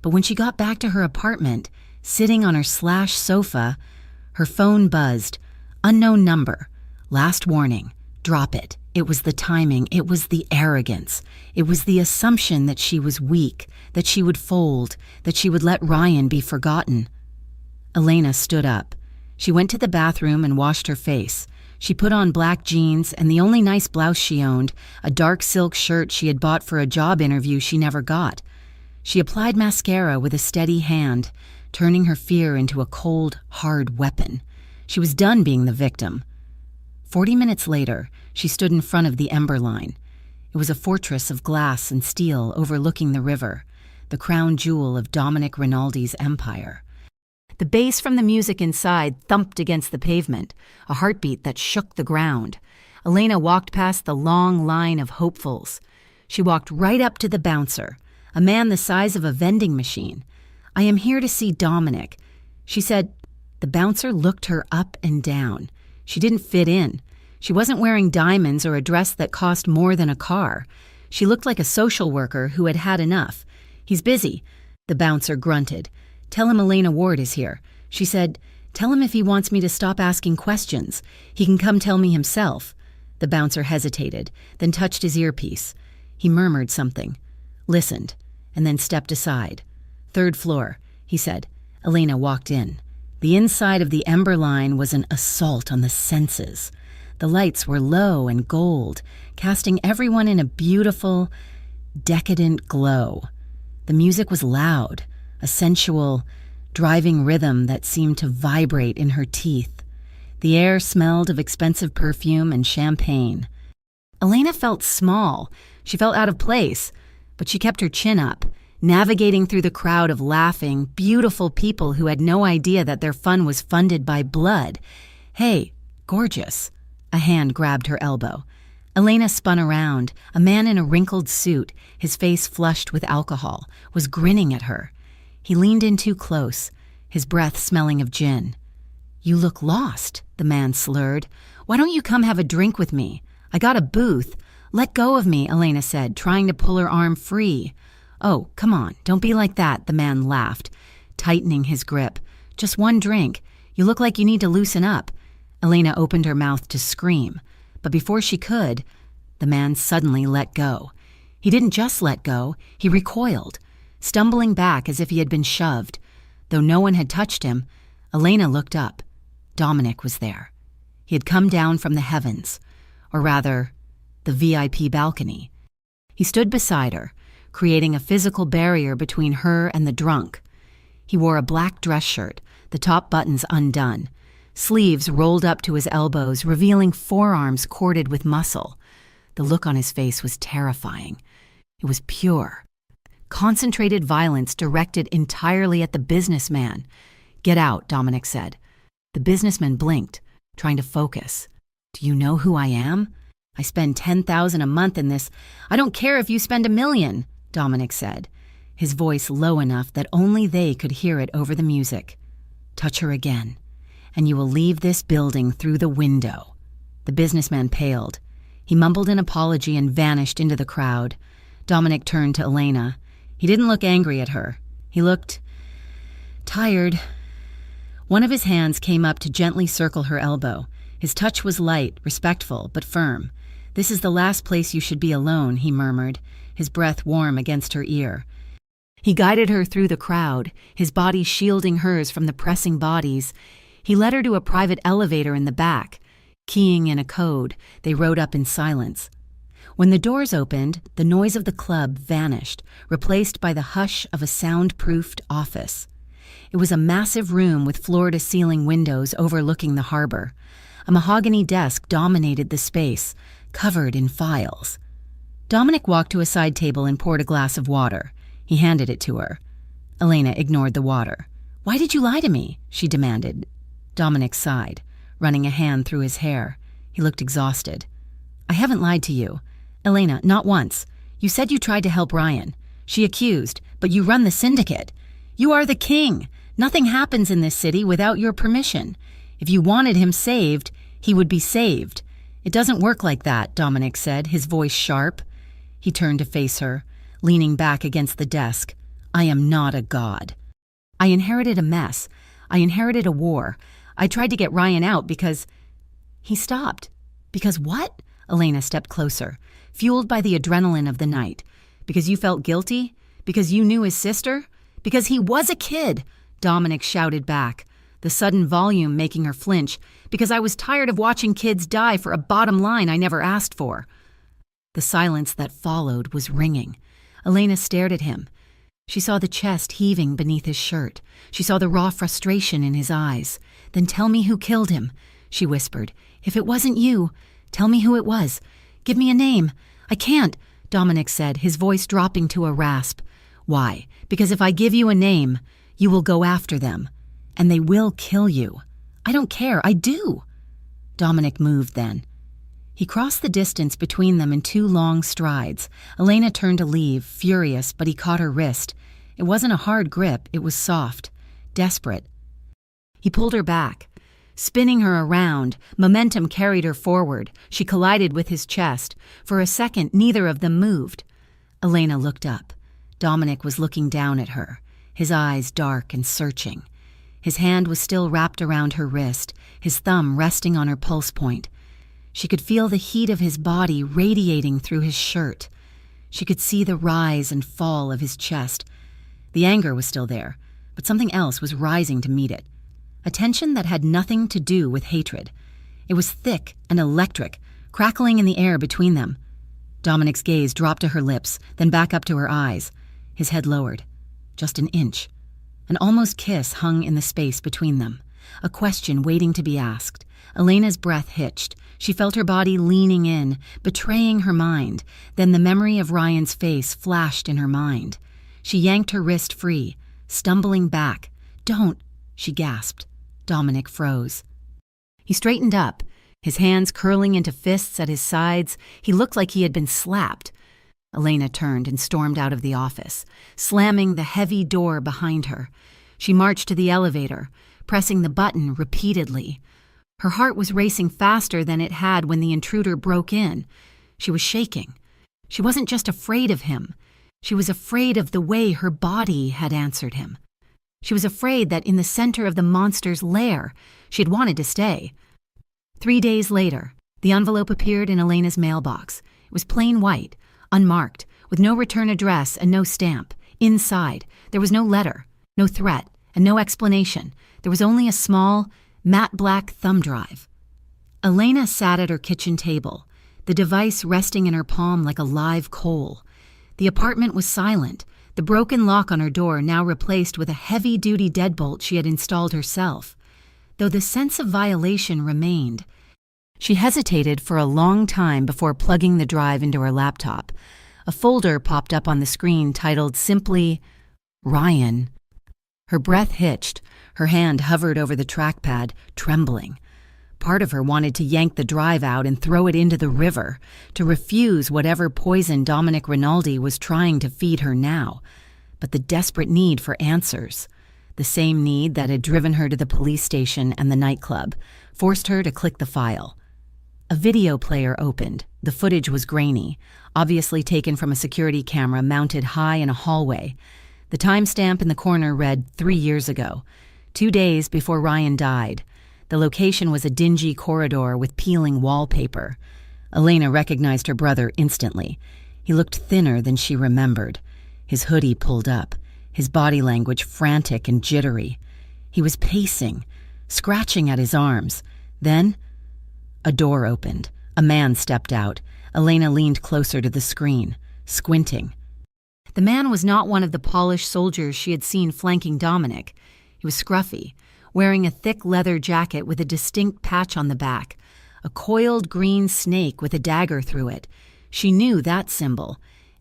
But when she got back to her apartment, sitting on her slash sofa, her phone buzzed. Unknown number. Last warning. Drop it. It was the timing. It was the arrogance. It was the assumption that she was weak, that she would fold, that she would let Ryan be forgotten. Elena stood up. She went to the bathroom and washed her face. She put on black jeans and the only nice blouse she owned, a dark silk shirt she had bought for a job interview she never got. She applied mascara with a steady hand, turning her fear into a cold, hard weapon. She was done being the victim. 40 minutes later, she stood in front of the Ember Line. It was a fortress of glass and steel overlooking the river, the crown jewel of Dominic Rinaldi's empire. The bass from the music inside thumped against the pavement, a heartbeat that shook the ground. Elena walked past the long line of hopefuls. She walked right up to the bouncer, a man the size of a vending machine. "I am here to see Dominic," she said. The bouncer looked her up and down. She didn't fit in. She wasn't wearing diamonds or a dress that cost more than a car. She looked like a social worker who had had enough. "He's busy," the bouncer grunted. "Tell him Elena Ward is here." She said, "Tell him if he wants me to stop asking questions. He can come tell me himself." The bouncer hesitated, then touched his earpiece. He murmured something, listened, and then stepped aside. "Third floor," he said. Elena walked in. The inside of the Ember Line was an assault on the senses. The lights were low and gold, casting everyone in a beautiful, decadent glow. The music was loud, a sensual, driving rhythm that seemed to vibrate in her teeth. The air smelled of expensive perfume and champagne. Elena felt small. She felt out of place, but she kept her chin up, navigating through the crowd of laughing, beautiful people who had no idea that their fun was funded by blood. "Hey, gorgeous." A hand grabbed her elbow. Elena spun around. A man in a wrinkled suit, his face flushed with alcohol, was grinning at her. He leaned in too close, his breath smelling of gin. "You look lost," the man slurred. "Why don't you come have a drink with me? I got a booth." "Let go of me," Elena said, trying to pull her arm free. "Oh, come on, don't be like that," the man laughed, tightening his grip. "Just one drink. You look like you need to loosen up." Elena opened her mouth to scream, but before she could, the man suddenly let go. He didn't just let go, he recoiled, stumbling back as if he had been shoved. Though no one had touched him, Elena looked up. Dominic was there. He had come down from the heavens, or rather, the VIP balcony. He stood beside her, creating a physical barrier between her and the drunk. He wore a black dress shirt, the top buttons undone, sleeves rolled up to his elbows, revealing forearms corded with muscle. The look on his face was terrifying. It was pure. Concentrated violence directed entirely at the businessman. "Get out," Dominic said. The businessman blinked, trying to focus. "Do you know who I am? I spend $10,000 a month in this." "I don't care if you spend $1 million, Dominic said, his voice low enough that only they could hear it over the music. "Touch her again, and you will leave this building through the window." The businessman paled. He mumbled an apology and vanished into the crowd. Dominic turned to Elena. He didn't look angry at her. He looked tired. One of his hands came up to gently circle her elbow. His touch was light, respectful, but firm. "This is the last place you should be alone," he murmured, his breath warm against her ear. He guided her through the crowd, his body shielding hers from the pressing bodies. He led her to a private elevator in the back. Keying in a code, they rode up in silence. When the doors opened, the noise of the club vanished, replaced by the hush of a soundproofed office. It was a massive room with floor-to-ceiling windows overlooking the harbor. A mahogany desk dominated the space, covered in files. Dominic walked to a side table and poured a glass of water. He handed it to her. Elena ignored the water. "Why did you lie to me?" she demanded. Dominic sighed, running a hand through his hair. He looked exhausted. "I haven't lied to you. Elena, not once. You said you tried to help Ryan. She accused, but you run the syndicate. You are the king. Nothing happens in this city without your permission. If you wanted him saved, he would be saved." "It doesn't work like that," Dominic said, his voice sharp. He turned to face her, leaning back against the desk. "I am not a god. I inherited a mess. I inherited a war. I tried to get Ryan out because—" He stopped. "Because what?" Elena stepped closer, fueled by the adrenaline of the night. "Because you felt guilty? Because you knew his sister? Because he was a kid!" Dominic shouted back, the sudden volume making her flinch. "Because I was tired of watching kids die for a bottom line I never asked for." The silence that followed was ringing. Elena stared at him. She saw the chest heaving beneath his shirt. She saw the raw frustration in his eyes. "Then tell me who killed him," she whispered. "If it wasn't you, tell me who it was. Give me a name." "I can't," Dominic said, his voice dropping to a rasp. "Why? Because if I give you a name, you will go after them. And they will kill you." "I don't care. I do." Dominic moved then. He crossed the distance between them in 2 long strides. Elena turned to leave, furious, but he caught her wrist. It wasn't a hard grip, it was soft, desperate. He pulled her back. Spinning her around, momentum carried her forward. She collided with his chest. For a second, neither of them moved. Elena looked up. Dominic was looking down at her, his eyes dark and searching. His hand was still wrapped around her wrist, his thumb resting on her pulse point. She could feel the heat of his body radiating through his shirt. She could see the rise and fall of his chest. The anger was still there, but something else was rising to meet it. A tension that had nothing to do with hatred. It was thick and electric, crackling in the air between them. Dominic's gaze dropped to her lips, then back up to her eyes. His head lowered. Just an inch. An almost kiss hung in the space between them. A question waiting to be asked. Elena's breath hitched. She felt her body leaning in, betraying her mind. Then the memory of Ryan's face flashed in her mind. She yanked her wrist free, stumbling back. "Don't," she gasped. Dominic froze. He straightened up, his hands curling into fists at his sides. He looked like he had been slapped. Elena turned and stormed out of the office, slamming the heavy door behind her. She marched to the elevator, pressing the button repeatedly. Her heart was racing faster than it had when the intruder broke in. She was shaking. She wasn't just afraid of him. She was afraid of the way her body had answered him. She was afraid that in the center of the monster's lair, she had wanted to stay. 3 days later, the envelope appeared in Elena's mailbox. It was plain white, unmarked, with no return address and no stamp. Inside, there was no letter, no threat, and no explanation. There was only a small, matte black thumb drive. Elena sat at her kitchen table, the device resting in her palm like a live coal. The apartment was silent, the broken lock on her door now replaced with a heavy-duty deadbolt she had installed herself. Though the sense of violation remained, she hesitated for a long time before plugging the drive into her laptop. A folder popped up on the screen titled simply, Ryan. Her breath hitched. Her hand hovered over the trackpad, trembling. Part of her wanted to yank the drive out and throw it into the river, to refuse whatever poison Dominic Rinaldi was trying to feed her now. But the desperate need for answers, the same need that had driven her to the police station and the nightclub, forced her to click the file. A video player opened. The footage was grainy, obviously taken from a security camera mounted high in a hallway. The timestamp in the corner read 3 years ago, 2 days before Ryan died. The location was a dingy corridor with peeling wallpaper. Elena recognized her brother instantly. He looked thinner than she remembered, his hoodie pulled up, his body language frantic and jittery. He was pacing, scratching at his arms. Then, a door opened. A man stepped out. Elena leaned closer to the screen, squinting. The man was not one of the polished soldiers she had seen flanking Dominic. He was scruffy, wearing a thick leather jacket with a distinct patch on the back, a coiled green snake with a dagger through it. She knew that symbol.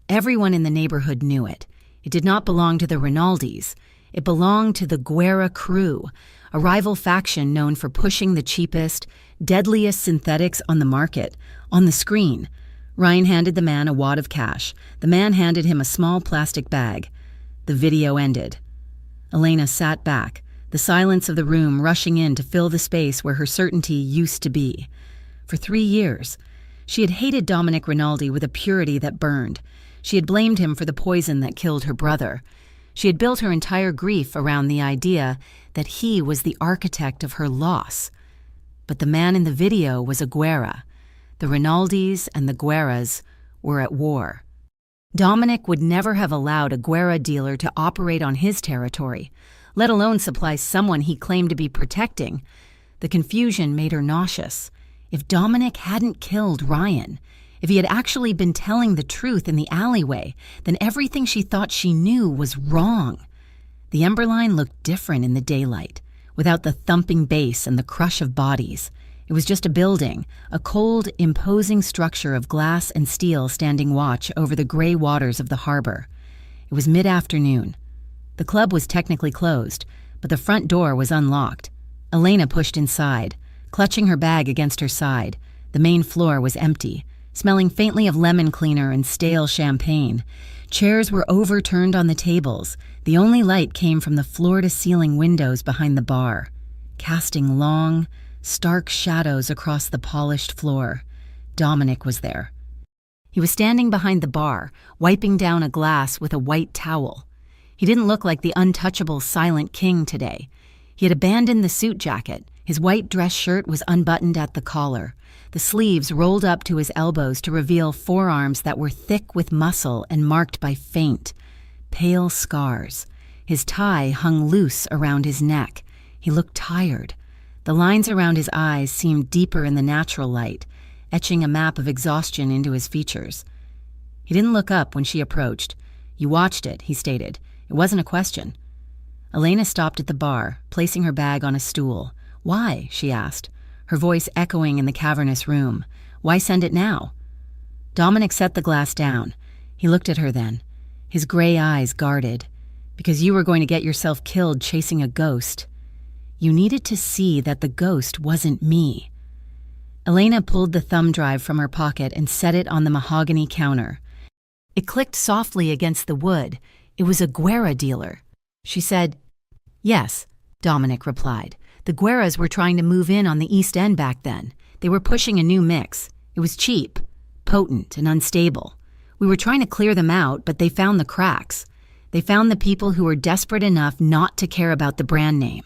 Everyone in the neighborhood knew it. It did not belong to the Rinaldis. It belonged to the Guerra crew, a rival faction known for pushing the cheapest, deadliest synthetics on the market. On the screen, Ryan handed the man a wad of cash. The man handed him a small plastic bag. The video ended. Elena sat back, the silence of the room rushing in to fill the space where her certainty used to be. For 3 years, she had hated Dominic Rinaldi with a purity that burned. She had blamed him for the poison that killed her brother. She had built her entire grief around the idea that he was the architect of her loss. But the man in the video was a Guerra. The Rinaldis and the Guerras were at war. Dominic would never have allowed a Guerra dealer to operate on his territory, let alone supply someone he claimed to be protecting. The confusion made her nauseous. If Dominic hadn't killed Ryan, if he had actually been telling the truth in the alleyway, then everything she thought she knew was wrong. The Emberline looked different in the daylight, without the thumping bass and the crush of bodies. It was just a building, a cold, imposing structure of glass and steel standing watch over the gray waters of the harbor. It was mid-afternoon. The club was technically closed, but the front door was unlocked. Elena pushed inside, clutching her bag against her side. The main floor was empty, smelling faintly of lemon cleaner and stale champagne. Chairs were overturned on the tables. The only light came from the floor-to-ceiling windows behind the bar, casting long, stark shadows across the polished floor. Dominic was there. He was standing behind the bar, wiping down a glass with a white towel. He didn't look like the untouchable silent king today. He had abandoned the suit jacket. His white dress shirt was unbuttoned at the collar. The sleeves rolled up to his elbows to reveal forearms that were thick with muscle and marked by faint, pale scars. His tie hung loose around his neck. He looked tired. The lines around his eyes seemed deeper in the natural light, etching a map of exhaustion into his features. He didn't look up when she approached. "You watched it," he stated. It wasn't a question. Elena stopped at the bar, placing her bag on a stool. "Why?" she asked, her voice echoing in the cavernous room. "Why send it now?" Dominic set the glass down. He looked at her then, his gray eyes guarded. "Because you were going to get yourself killed chasing a ghost. You needed to see that the ghost wasn't me." Elena pulled the thumb drive from her pocket and set it on the mahogany counter. It clicked softly against the wood. It was a Guerra dealer. She said, "Yes, Dominic replied. The Guerras were trying to move in on the East End back then. They were pushing a new mix. It was cheap, potent, and unstable. We were trying to clear them out, but they found the cracks. They found the people who were desperate enough not to care about the brand name.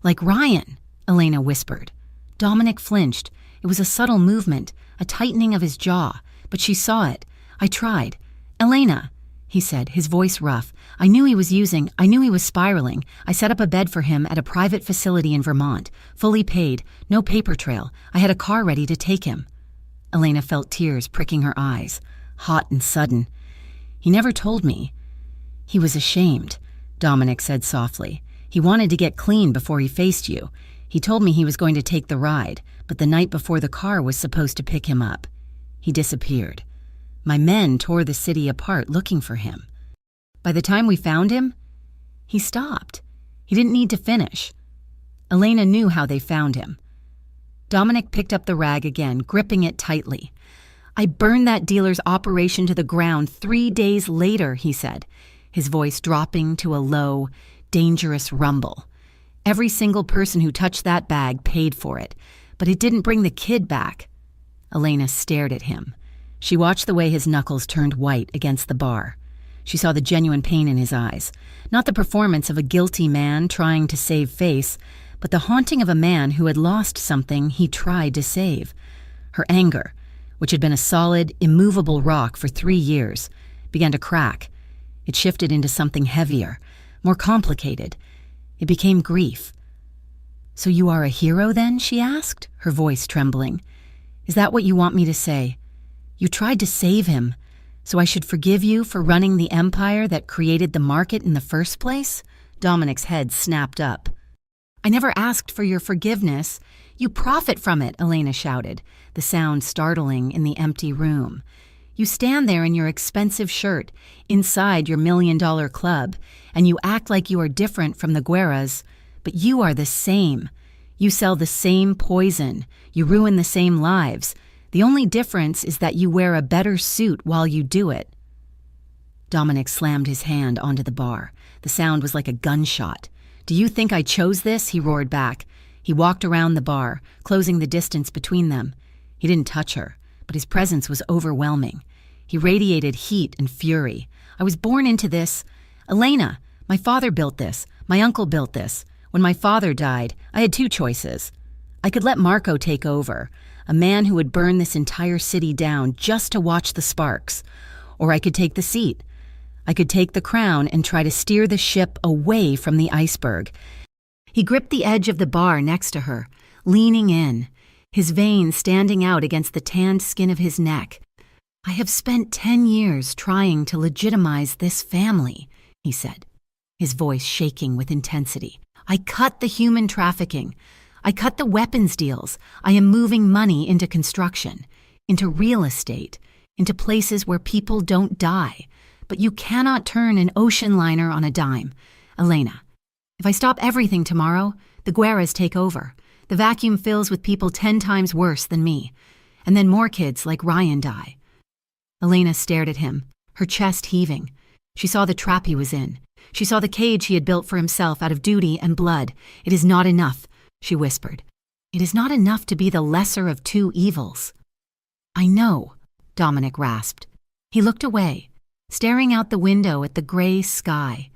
Like Ryan, Elena whispered. Dominic flinched. It was a subtle movement, a tightening of his jaw, but she saw it. I tried. Elena, he said, his voice rough. I knew he was spiraling. I set up a bed for him at a private facility in Vermont, fully paid, no paper trail. I had a car ready to take him. Elena felt tears pricking her eyes, hot and sudden. He never told me. He was ashamed, Dominic said softly. He wanted to get clean before he faced you. He told me he was going to take the ride, but the night before the car was supposed to pick him up. He disappeared. My men tore the city apart looking for him. By the time we found him, he stopped. He didn't need to finish. Elena knew how they found him. Dominic picked up the rag again, gripping it tightly. I burned that dealer's operation to the ground 3 days later, he said, his voice dropping to a low, dangerous rumble. Every single person who touched that bag paid for it, but it didn't bring the kid back. Elena stared at him. She watched the way his knuckles turned white against the bar. She saw the genuine pain in his eyes, not the performance of a guilty man trying to save face, but the haunting of a man who had lost something he tried to save. Her anger, which had been a solid, immovable rock for 3 years, began to crack. It shifted into something heavier, more complicated. It became grief. So you are a hero then, she asked, her voice trembling. Is that what you want me to say? You tried to save him, so I should forgive you for running the empire that created the market in the first place? Dominic's head snapped up. I never asked for your forgiveness. You profit from it, Elena shouted, the sound startling in the empty room. You stand there in your expensive shirt, inside your $1 million club, and you act like you are different from the Guerras, but you are the same. You sell the same poison. You ruin the same lives. The only difference is that you wear a better suit while you do it. Dominic slammed his hand onto the bar. The sound was like a gunshot. Do you think I chose this? He roared back. He walked around the bar, closing the distance between them. He didn't touch her, but his presence was overwhelming. He radiated heat and fury. I was born into this. Elena, my father built this. My uncle built this. When my father died, I had 2 choices. I could let Marco take over, a man who would burn this entire city down just to watch the sparks. Or I could take the seat. I could take the crown and try to steer the ship away from the iceberg. He gripped the edge of the bar next to her, leaning in, his veins standing out against the tanned skin of his neck. I have spent 10 years trying to legitimize this family, he said, his voice shaking with intensity. I cut the human trafficking. I cut the weapons deals. I am moving money into construction, into real estate, into places where people don't die. But you cannot turn an ocean liner on a dime. Elena, if I stop everything tomorrow, the Guerras take over. The vacuum fills with people 10 times worse than me. And then more kids like Ryan die. Elena stared at him, her chest heaving. She saw the trap he was in. She saw the cage he had built for himself out of duty and blood. It is not enough, she whispered. It is not enough to be the lesser of 2 evils. I know, Dominic rasped. He looked away, staring out the window at the gray sky.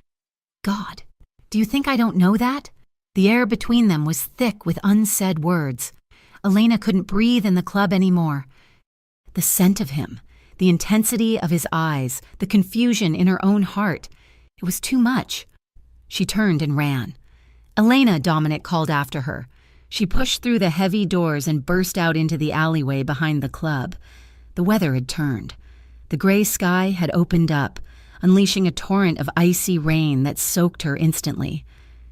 God, do you think I don't know that? The air between them was thick with unsaid words. Elena couldn't breathe in the club anymore. The scent of him, the intensity of his eyes, the confusion in her own heart. It was too much. She turned and ran. Elena, Dominic called after her. She pushed through the heavy doors and burst out into the alleyway behind the club. The weather had turned. The gray sky had opened up, unleashing a torrent of icy rain that soaked her instantly.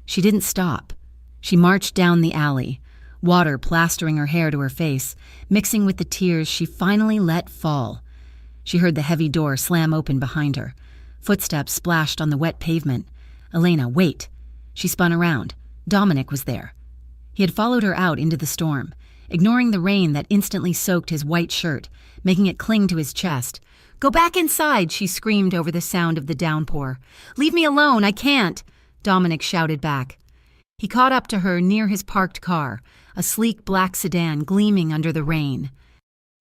She didn't stop. She marched down the alley, water plastering her hair to her face, mixing with the tears she finally let fall. She heard the heavy door slam open behind her. Footsteps splashed on the wet pavement. Elena, wait. She spun around. Dominic was there. He had followed her out into the storm, ignoring the rain that instantly soaked his white shirt, making it cling to his chest. Go back inside, she screamed over the sound of the downpour. Leave me alone, I can't, Dominic shouted back. He caught up to her near his parked car, a sleek black sedan gleaming under the rain.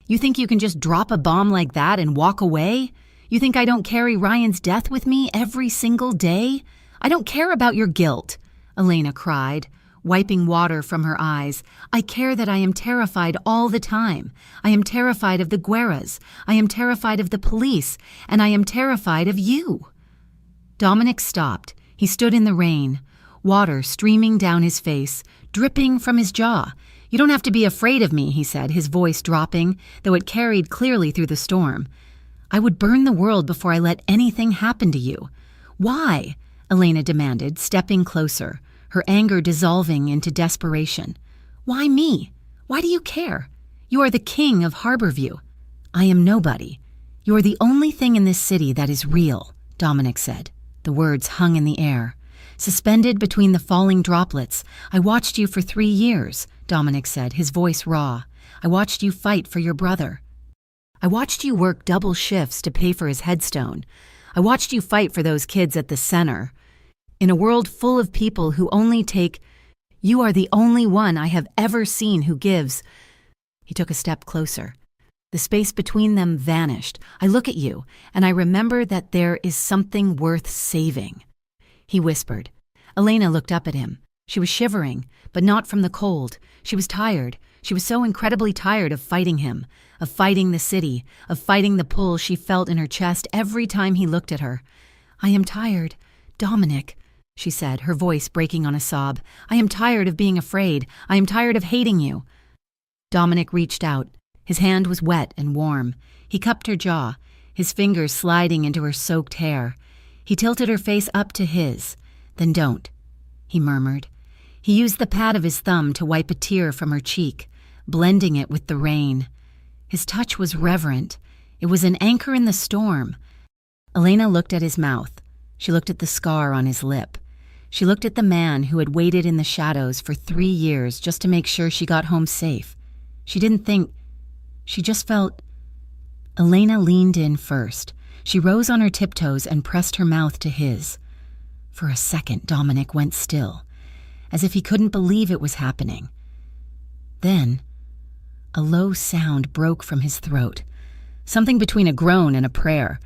"You think you can just drop a bomb like that and walk away? You think I don't carry Ryan's death with me every single day? I don't care about your guilt," Elena cried, wiping water from her eyes. "I care that I am terrified all the time. I am terrified of the Guerras. I am terrified of the police. And I am terrified of you." Dominic stopped. He stood in the rain, water streaming down his face, dripping from his jaw. "You don't have to be afraid of me," he said, his voice dropping, though it carried clearly through the storm. "I would burn the world before I let anything happen to you." "Why?" Elena demanded, stepping closer, her anger dissolving into desperation. "Why me? Why do you care? You are the king of Harborview." "I am nobody. You are the only thing in this city that is real," Dominic said. The words hung in the air, suspended between the falling droplets. "I watched you for 3 years," Dominic said, his voice raw. "I watched you fight for your brother. I watched you work double shifts to pay for his headstone. I watched you fight for those kids at the center. In a world full of people who only take, you are the only one I have ever seen who gives." He took a step closer. The space between them vanished. "I look at you, and I remember that there is something worth saving," he whispered. Elena looked up at him. She was shivering, but not from the cold. She was tired. She was so incredibly tired of fighting him, of fighting the city, of fighting the pull she felt in her chest every time he looked at her. "I am tired, Dominic," she said, her voice breaking on a sob. "I am tired of being afraid. I am tired of hating you." Dominic reached out. His hand was wet and warm. He cupped her jaw, his fingers sliding into her soaked hair. He tilted her face up to his. "Then don't," he murmured. He used the pad of his thumb to wipe a tear from her cheek, blending it with the rain. His touch was reverent. It was an anchor in the storm. Elena looked at his mouth. She looked at the scar on his lip. She looked at the man who had waited in the shadows for 3 years just to make sure she got home safe. She didn't think. She just felt. Elena leaned in first. She rose on her tiptoes and pressed her mouth to his. For a second, Dominic went still, as if he couldn't believe it was happening. Then, a low sound broke from his throat, something between a groan and a prayer.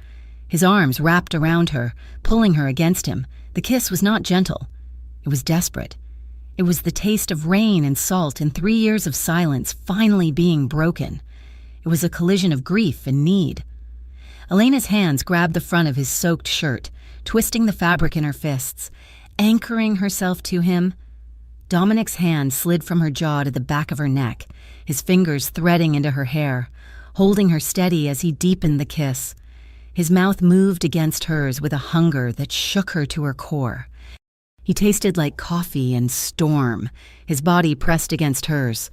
His arms wrapped around her, pulling her against him. The kiss was not gentle. It was desperate. It was the taste of rain and salt and 3 years of silence finally being broken. It was a collision of grief and need. Elena's hands grabbed the front of his soaked shirt, twisting the fabric in her fists, anchoring herself to him. Dominic's hand slid from her jaw to the back of her neck, his fingers threading into her hair, holding her steady as he deepened the kiss. His mouth moved against hers with a hunger that shook her to her core. He tasted like coffee and storm, his body pressed against hers.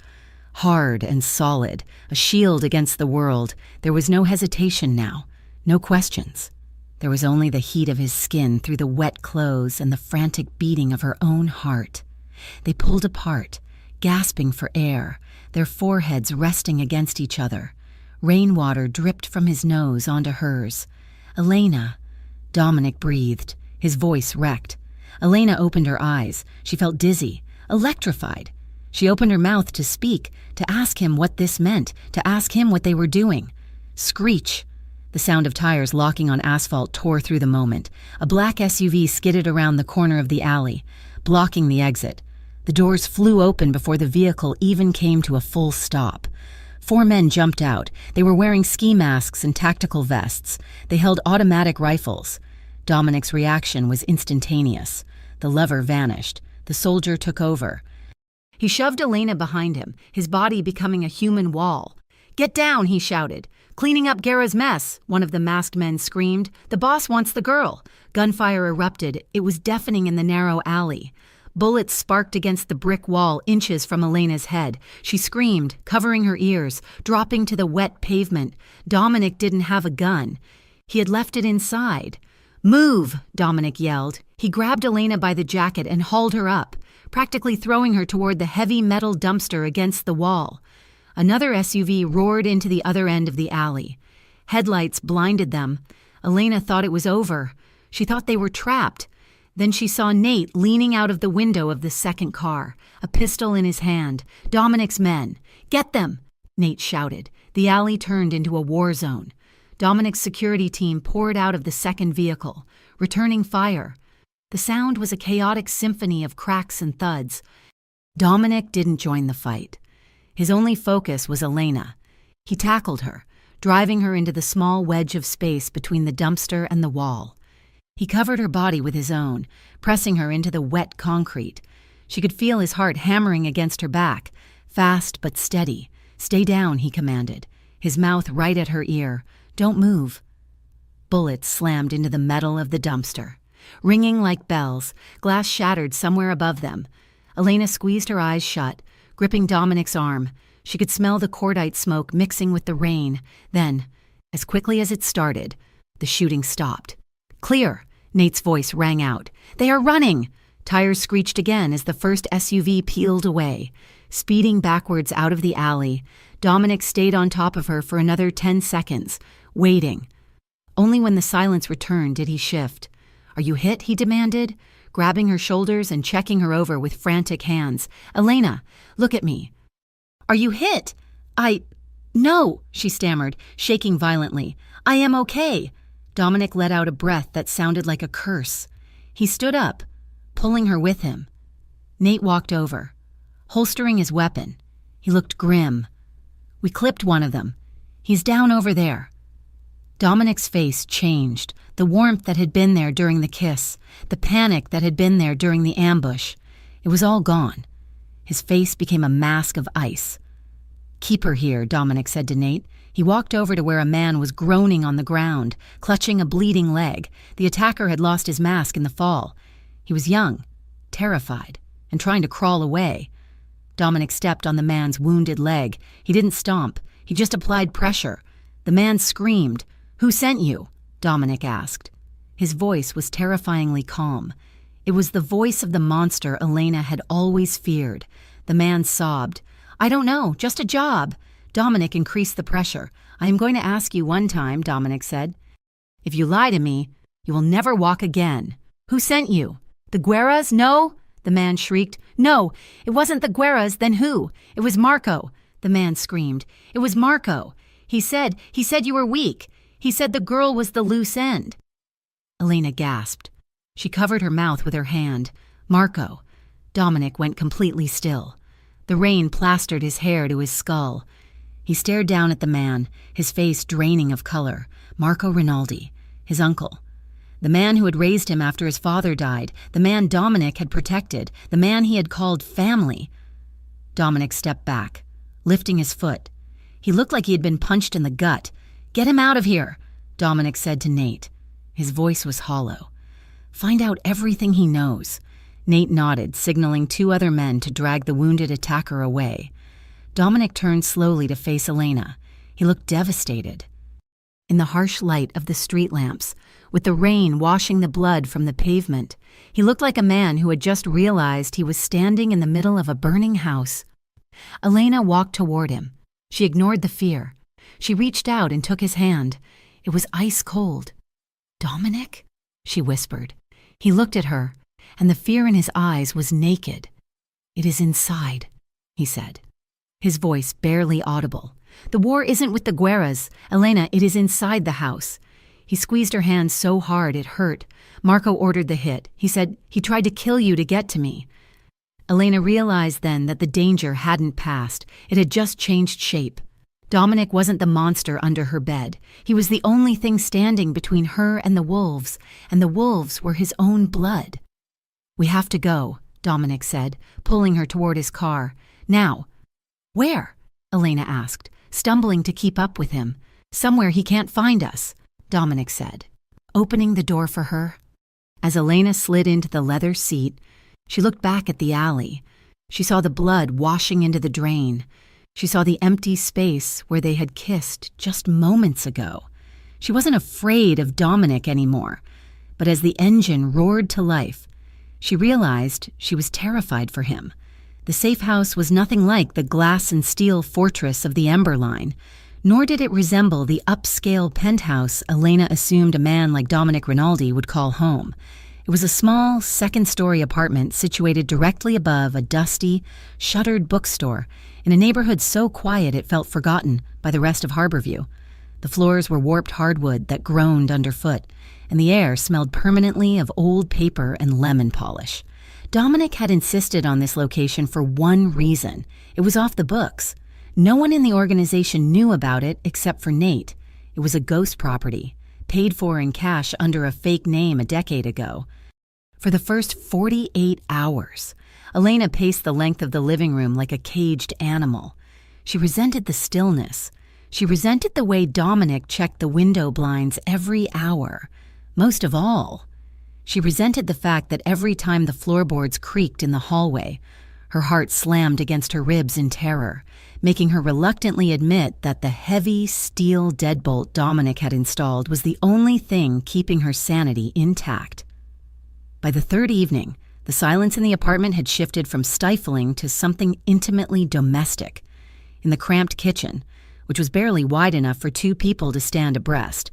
Hard and solid, a shield against the world. There was no hesitation now, no questions. There was only the heat of his skin through the wet clothes and the frantic beating of her own heart. They pulled apart, gasping for air, their foreheads resting against each other. Rainwater dripped from his nose onto hers. "Elena," Dominic breathed, his voice wrecked. Elena opened her eyes. She felt dizzy, electrified. She opened her mouth to speak, to ask him what this meant, to ask him what they were doing. Screech. The sound of tires locking on asphalt tore through the moment. A black SUV skidded around the corner of the alley, blocking the exit. The doors flew open before the vehicle even came to a full stop. 4 men jumped out. They were wearing ski masks and tactical vests. They held automatic rifles. Dominic's reaction was instantaneous. The lever vanished. The soldier took over. He shoved Elena behind him, his body becoming a human wall. "Get down," he shouted. "Cleaning up Guerra's mess," one of the masked men screamed. "The boss wants the girl." Gunfire erupted. It was deafening in the narrow alley. Bullets sparked against the brick wall inches from Elena's head. She screamed, covering her ears, dropping to the wet pavement. Dominic didn't have a gun. He had left it inside. "Move," Dominic yelled. He grabbed Elena by the jacket and hauled her up, practically throwing her toward the heavy metal dumpster against the wall. Another SUV roared into the other end of the alley. Headlights blinded them. Elena thought it was over. She thought they were trapped. Then she saw Nate leaning out of the window of the second car, a pistol in his hand. Dominic's men. "Get them!" Nate shouted. The alley turned into a war zone. Dominic's security team poured out of the second vehicle, returning fire. The sound was a chaotic symphony of cracks and thuds. Dominic didn't join the fight. His only focus was Elena. He tackled her, driving her into the small wedge of space between the dumpster and the wall. He covered her body with his own, pressing her into the wet concrete. She could feel his heart hammering against her back, fast but steady. "Stay down," he commanded, his mouth right at her ear. "Don't move." Bullets slammed into the metal of the dumpster. Ringing like bells, glass shattered somewhere above them. Elena squeezed her eyes shut, gripping Dominic's arm. She could smell the cordite smoke mixing with the rain. Then, as quickly as it started, the shooting stopped. "Clear!" Nate's voice rang out. "They are running!" Tires screeched again as the first SUV peeled away. Speeding backwards out of the alley, Dominic stayed on top of her for another 10 seconds, waiting. Only when the silence returned did he shift. "Are you hit?" he demanded, grabbing her shoulders and checking her over with frantic hands. "Elena, look at me." "Are you hit?" No," she stammered, shaking violently. "I am okay." Dominic let out a breath that sounded like a curse. He stood up, pulling her with him. Nate walked over, holstering his weapon. He looked grim. "We clipped one of them. He's down over there." Dominic's face changed, the warmth that had been there during the kiss, the panic that had been there during the ambush. It was all gone. His face became a mask of ice. "Keep her here," Dominic said to Nate. He walked over to where a man was groaning on the ground, clutching a bleeding leg. The attacker had lost his mask in the fall. He was young, terrified, and trying to crawl away. Dominic stepped on the man's wounded leg. He didn't stomp. He just applied pressure. The man screamed. "Who sent you?" Dominic asked. His voice was terrifyingly calm. It was the voice of the monster Elena had always feared. The man sobbed. "I don't know, just a job." Dominic increased the pressure. "I am going to ask you one time," Dominic said. "If you lie to me, you will never walk again. Who sent you? The Guerras? No?" The man shrieked. "No, it wasn't the Guerras. Then who? It was Marco." The man screamed. "It was Marco. He said you were weak. He said the girl was the loose end." Elena gasped. She covered her mouth with her hand. "Marco." Dominic went completely still. The rain plastered his hair to his skull. He stared down at the man, his face draining of color. Marco Rinaldi, his uncle. The man who had raised him after his father died, the man Dominic had protected, the man he had called family. Dominic stepped back, lifting his foot. He looked like he had been punched in the gut. "Get him out of here," Dominic said to Nate. His voice was hollow. "Find out everything he knows." Nate nodded, signaling 2 other men to drag the wounded attacker away. Dominic turned slowly to face Elena. He looked devastated. In the harsh light of the street lamps, with the rain washing the blood from the pavement, he looked like a man who had just realized he was standing in the middle of a burning house. Elena walked toward him. She ignored the fear. She reached out and took his hand. It was ice cold. "Dominic?" she whispered. He looked at her, and the fear in his eyes was naked. "It is inside," he said, his voice barely audible. "The war isn't with the Guerras. Elena, it is inside the house." He squeezed her hand so hard it hurt. Marco ordered the hit. He said, "He tried to kill you to get to me." Elena realized then that the danger hadn't passed. It had just changed shape. Dominic wasn't the monster under her bed. He was the only thing standing between her and the wolves were his own blood. "We have to go," Dominic said, pulling her toward his car. "Now." "Where?" Elena asked, stumbling to keep up with him. "Somewhere he can't find us," Dominic said, opening the door for her. As Elena slid into the leather seat, she looked back at the alley. She saw the blood washing into the drain. She saw the empty space where they had kissed just moments ago. She wasn't afraid of Dominic anymore, but as the engine roared to life, she realized she was terrified for him. The safe house was nothing like the glass and steel fortress of the Ember Line, nor did it resemble the upscale penthouse Elena assumed a man like Dominic Rinaldi would call home. It was a small, second-story apartment situated directly above a dusty, shuttered bookstore in a neighborhood so quiet it felt forgotten by the rest of Harborview. The floors were warped hardwood that groaned underfoot, and the air smelled permanently of old paper and lemon polish. Dominic had insisted on this location for one reason. It was off the books. No one in the organization knew about it except for Nate. It was a ghost property, paid for in cash under a fake name a decade ago. For the first 48 hours, Elena paced the length of the living room like a caged animal. She resented the stillness. She resented the way Dominic checked the window blinds every hour. Most of all, she resented the fact that every time the floorboards creaked in the hallway, her heart slammed against her ribs in terror, making her reluctantly admit that the heavy steel deadbolt Dominic had installed was the only thing keeping her sanity intact. By the third evening, the silence in the apartment had shifted from stifling to something intimately domestic. In the cramped kitchen, which was barely wide enough for two people to stand abreast,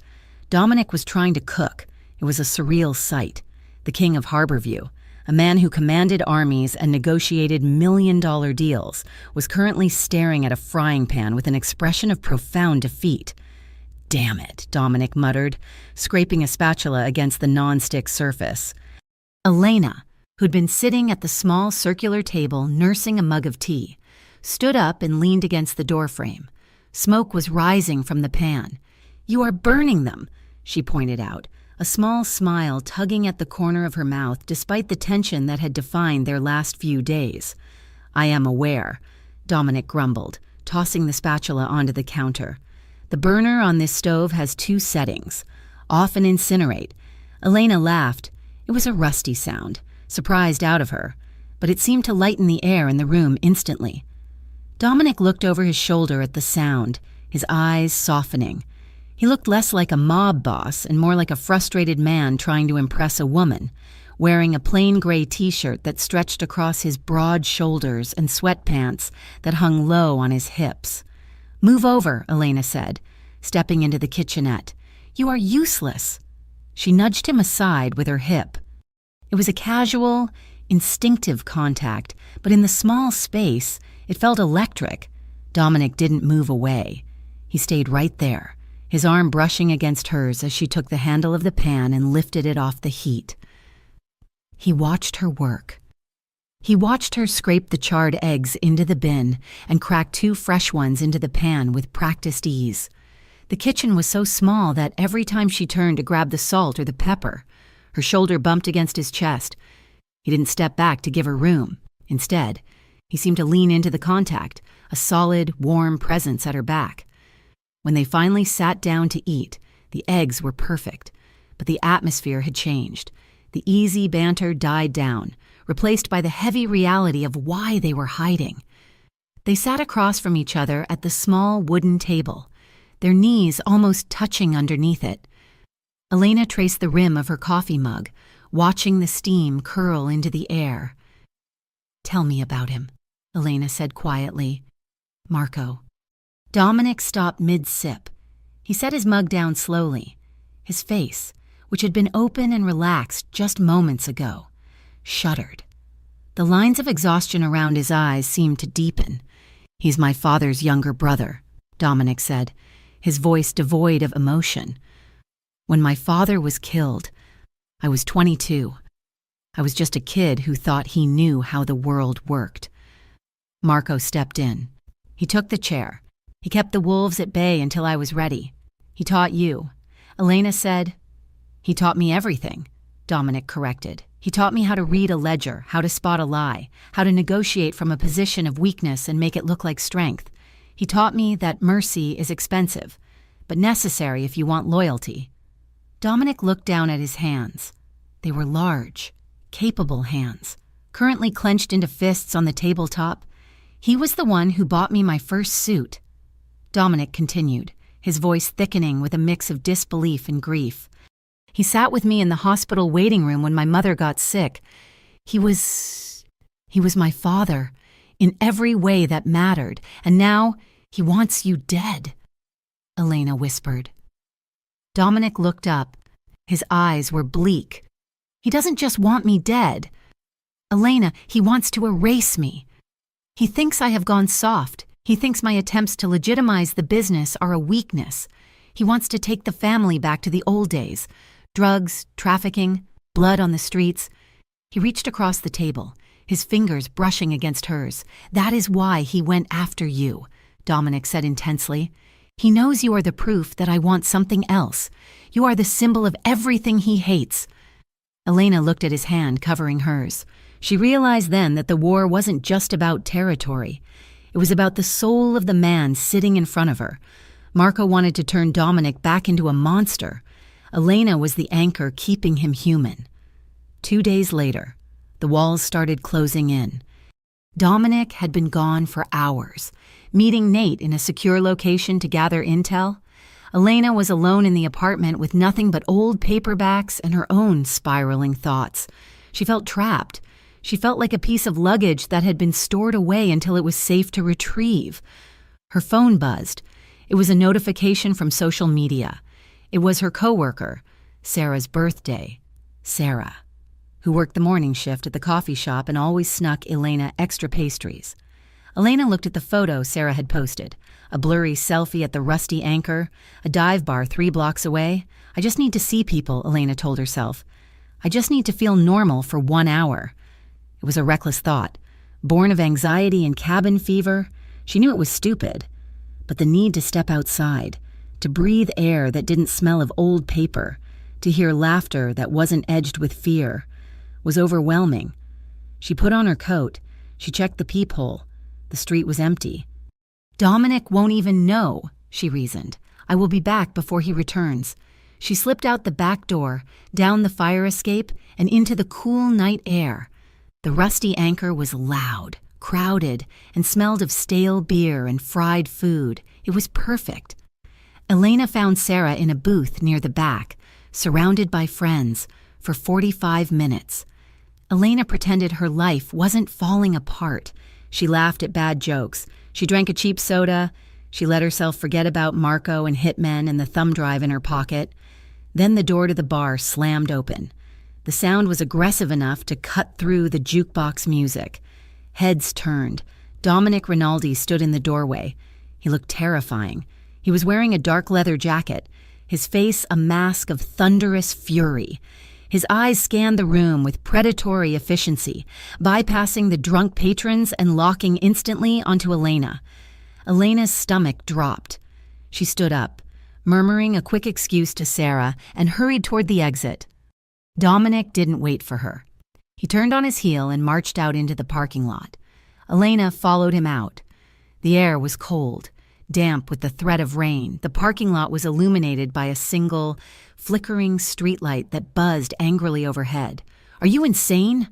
Dominic was trying to cook. It was a surreal sight. The king of Harborview, a man who commanded armies and negotiated million-dollar deals, was currently staring at a frying pan with an expression of profound defeat. "Damn it," Dominic muttered, scraping a spatula against the non-stick surface. Elena, who'd been sitting at the small circular table nursing a mug of tea, stood up and leaned against the doorframe. Smoke was rising from the pan. "You are burning them," she pointed out, a small smile tugging at the corner of her mouth despite the tension that had defined their last few days. "I am aware," Dominic grumbled, tossing the spatula onto the counter. "The burner on this stove has two settings. Off and incinerate." Elena laughed. It was a rusty sound, surprised out of her, but it seemed to lighten the air in the room instantly. Dominic looked over his shoulder at the sound, his eyes softening. He looked less like a mob boss and more like a frustrated man trying to impress a woman, wearing a plain gray t-shirt that stretched across his broad shoulders and sweatpants that hung low on his hips. "Move over," Elena said, stepping into the kitchenette. "You are useless." She nudged him aside with her hip. It was a casual, instinctive contact, but in the small space, it felt electric. Dominic didn't move away. He stayed right there, his arm brushing against hers as she took the handle of the pan and lifted it off the heat. He watched her work. He watched her scrape the charred eggs into the bin and crack two fresh ones into the pan with practiced ease. The kitchen was so small that every time she turned to grab the salt or the pepper, her shoulder bumped against his chest. He didn't step back to give her room. Instead, he seemed to lean into the contact, a solid, warm presence at her back. When they finally sat down to eat, the eggs were perfect, but the atmosphere had changed. The easy banter died down, replaced by the heavy reality of why they were hiding. They sat across from each other at the small wooden table, their knees almost touching underneath it. Elena traced the rim of her coffee mug, watching the steam curl into the air. "Tell me about him," Elena said quietly. "Marco." Dominic stopped mid-sip. He set his mug down slowly. His face, which had been open and relaxed just moments ago, shuddered. The lines of exhaustion around his eyes seemed to deepen. "He's my father's younger brother," Dominic said, his voice devoid of emotion. "When my father was killed, I was 22. I was just a kid who thought he knew how the world worked." Marco stepped in. He took the chair. "He kept the wolves at bay until I was ready. He taught you." Elena said. "He taught me everything," Dominic corrected. "He taught me how to read a ledger, how to spot a lie, how to negotiate from a position of weakness and make it look like strength. He taught me that mercy is expensive, but necessary if you want loyalty." Dominic looked down at his hands. They were large, capable hands, currently clenched into fists on the tabletop. "He was the one who bought me my first suit." Dominic continued, his voice thickening with a mix of disbelief and grief. "He sat with me in the hospital waiting room when my mother got sick. He was my father, in every way that mattered, and now he wants you dead," Elena whispered. Dominic looked up. His eyes were bleak. He doesn't just want me dead. Elena, he wants to erase me. He thinks I have gone soft. He thinks my attempts to legitimize the business are a weakness. He wants to take the family back to the old days. Drugs, trafficking, blood on the streets. He reached across the table, his fingers brushing against hers. That is why he went after you, Dominic said intensely. He knows you are the proof that I want something else. You are the symbol of everything he hates. Elena looked at his hand covering hers. She realized then that the war wasn't just about territory. It was about the soul of the man sitting in front of her. Marco wanted to turn Dominic back into a monster. Elena was the anchor keeping him human. 2 days later, the walls started closing in. Dominic had been gone for hours, meeting Nate in a secure location to gather intel. Elena was alone in the apartment with nothing but old paperbacks and her own spiraling thoughts. She felt trapped. She felt like a piece of luggage that had been stored away until it was safe to retrieve. Her phone buzzed. It was a notification from social media. It was her coworker, Sarah's birthday. Sarah, who worked the morning shift at the coffee shop and always snuck Elena extra pastries. Elena looked at the photo Sarah had posted, a blurry selfie at the Rusty Anchor, a dive bar 3 blocks away. I just need to see people, Elena told herself. I just need to feel normal for 1 hour. It was a reckless thought. Born of anxiety and cabin fever, she knew it was stupid. But the need to step outside, to breathe air that didn't smell of old paper, to hear laughter that wasn't edged with fear, was overwhelming. She put on her coat. She checked the peephole. The street was empty. Dominic won't even know, she reasoned. I will be back before he returns. She slipped out the back door, down the fire escape, and into the cool night air. The Rusty Anchor was loud, crowded, and smelled of stale beer and fried food. It was perfect. Elena found Sarah in a booth near the back, surrounded by friends, for 45 minutes. Elena pretended her life wasn't falling apart. She laughed at bad jokes. She drank a cheap soda. She let herself forget about Marco and hitmen and the thumb drive in her pocket. Then the door to the bar slammed open. The sound was aggressive enough to cut through the jukebox music. Heads turned. Dominic Rinaldi stood in the doorway. He looked terrifying. He was wearing a dark leather jacket, his face a mask of thunderous fury. His eyes scanned the room with predatory efficiency, bypassing the drunk patrons and locking instantly onto Elena. Elena's stomach dropped. She stood up, murmuring a quick excuse to Sarah, and hurried toward the exit. Dominic didn't wait for her. He turned on his heel and marched out into the parking lot. Elena followed him out. The air was cold, damp with the threat of rain. The parking lot was illuminated by a single, flickering streetlight that buzzed angrily overhead. Are you insane?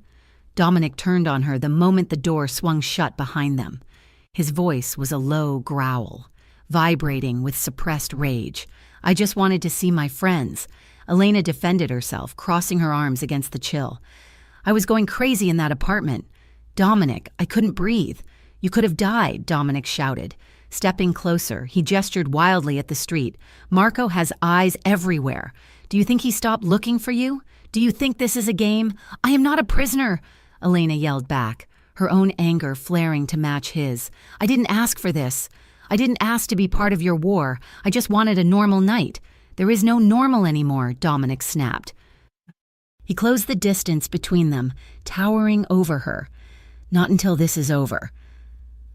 Dominic turned on her the moment the door swung shut behind them. His voice was a low growl, vibrating with suppressed rage. I just wanted to see my friends. Elena defended herself, crossing her arms against the chill. I was going crazy in that apartment. Dominic, I couldn't breathe. You could have died, Dominic shouted. Stepping closer, he gestured wildly at the street. Marco has eyes everywhere. Do you think he stopped looking for you? Do you think this is a game? I am not a prisoner, Elena yelled back, her own anger flaring to match his. I didn't ask for this. I didn't ask to be part of your war. I just wanted a normal night. There is no normal anymore, Dominic snapped. He closed the distance between them, towering over her. Not until this is over.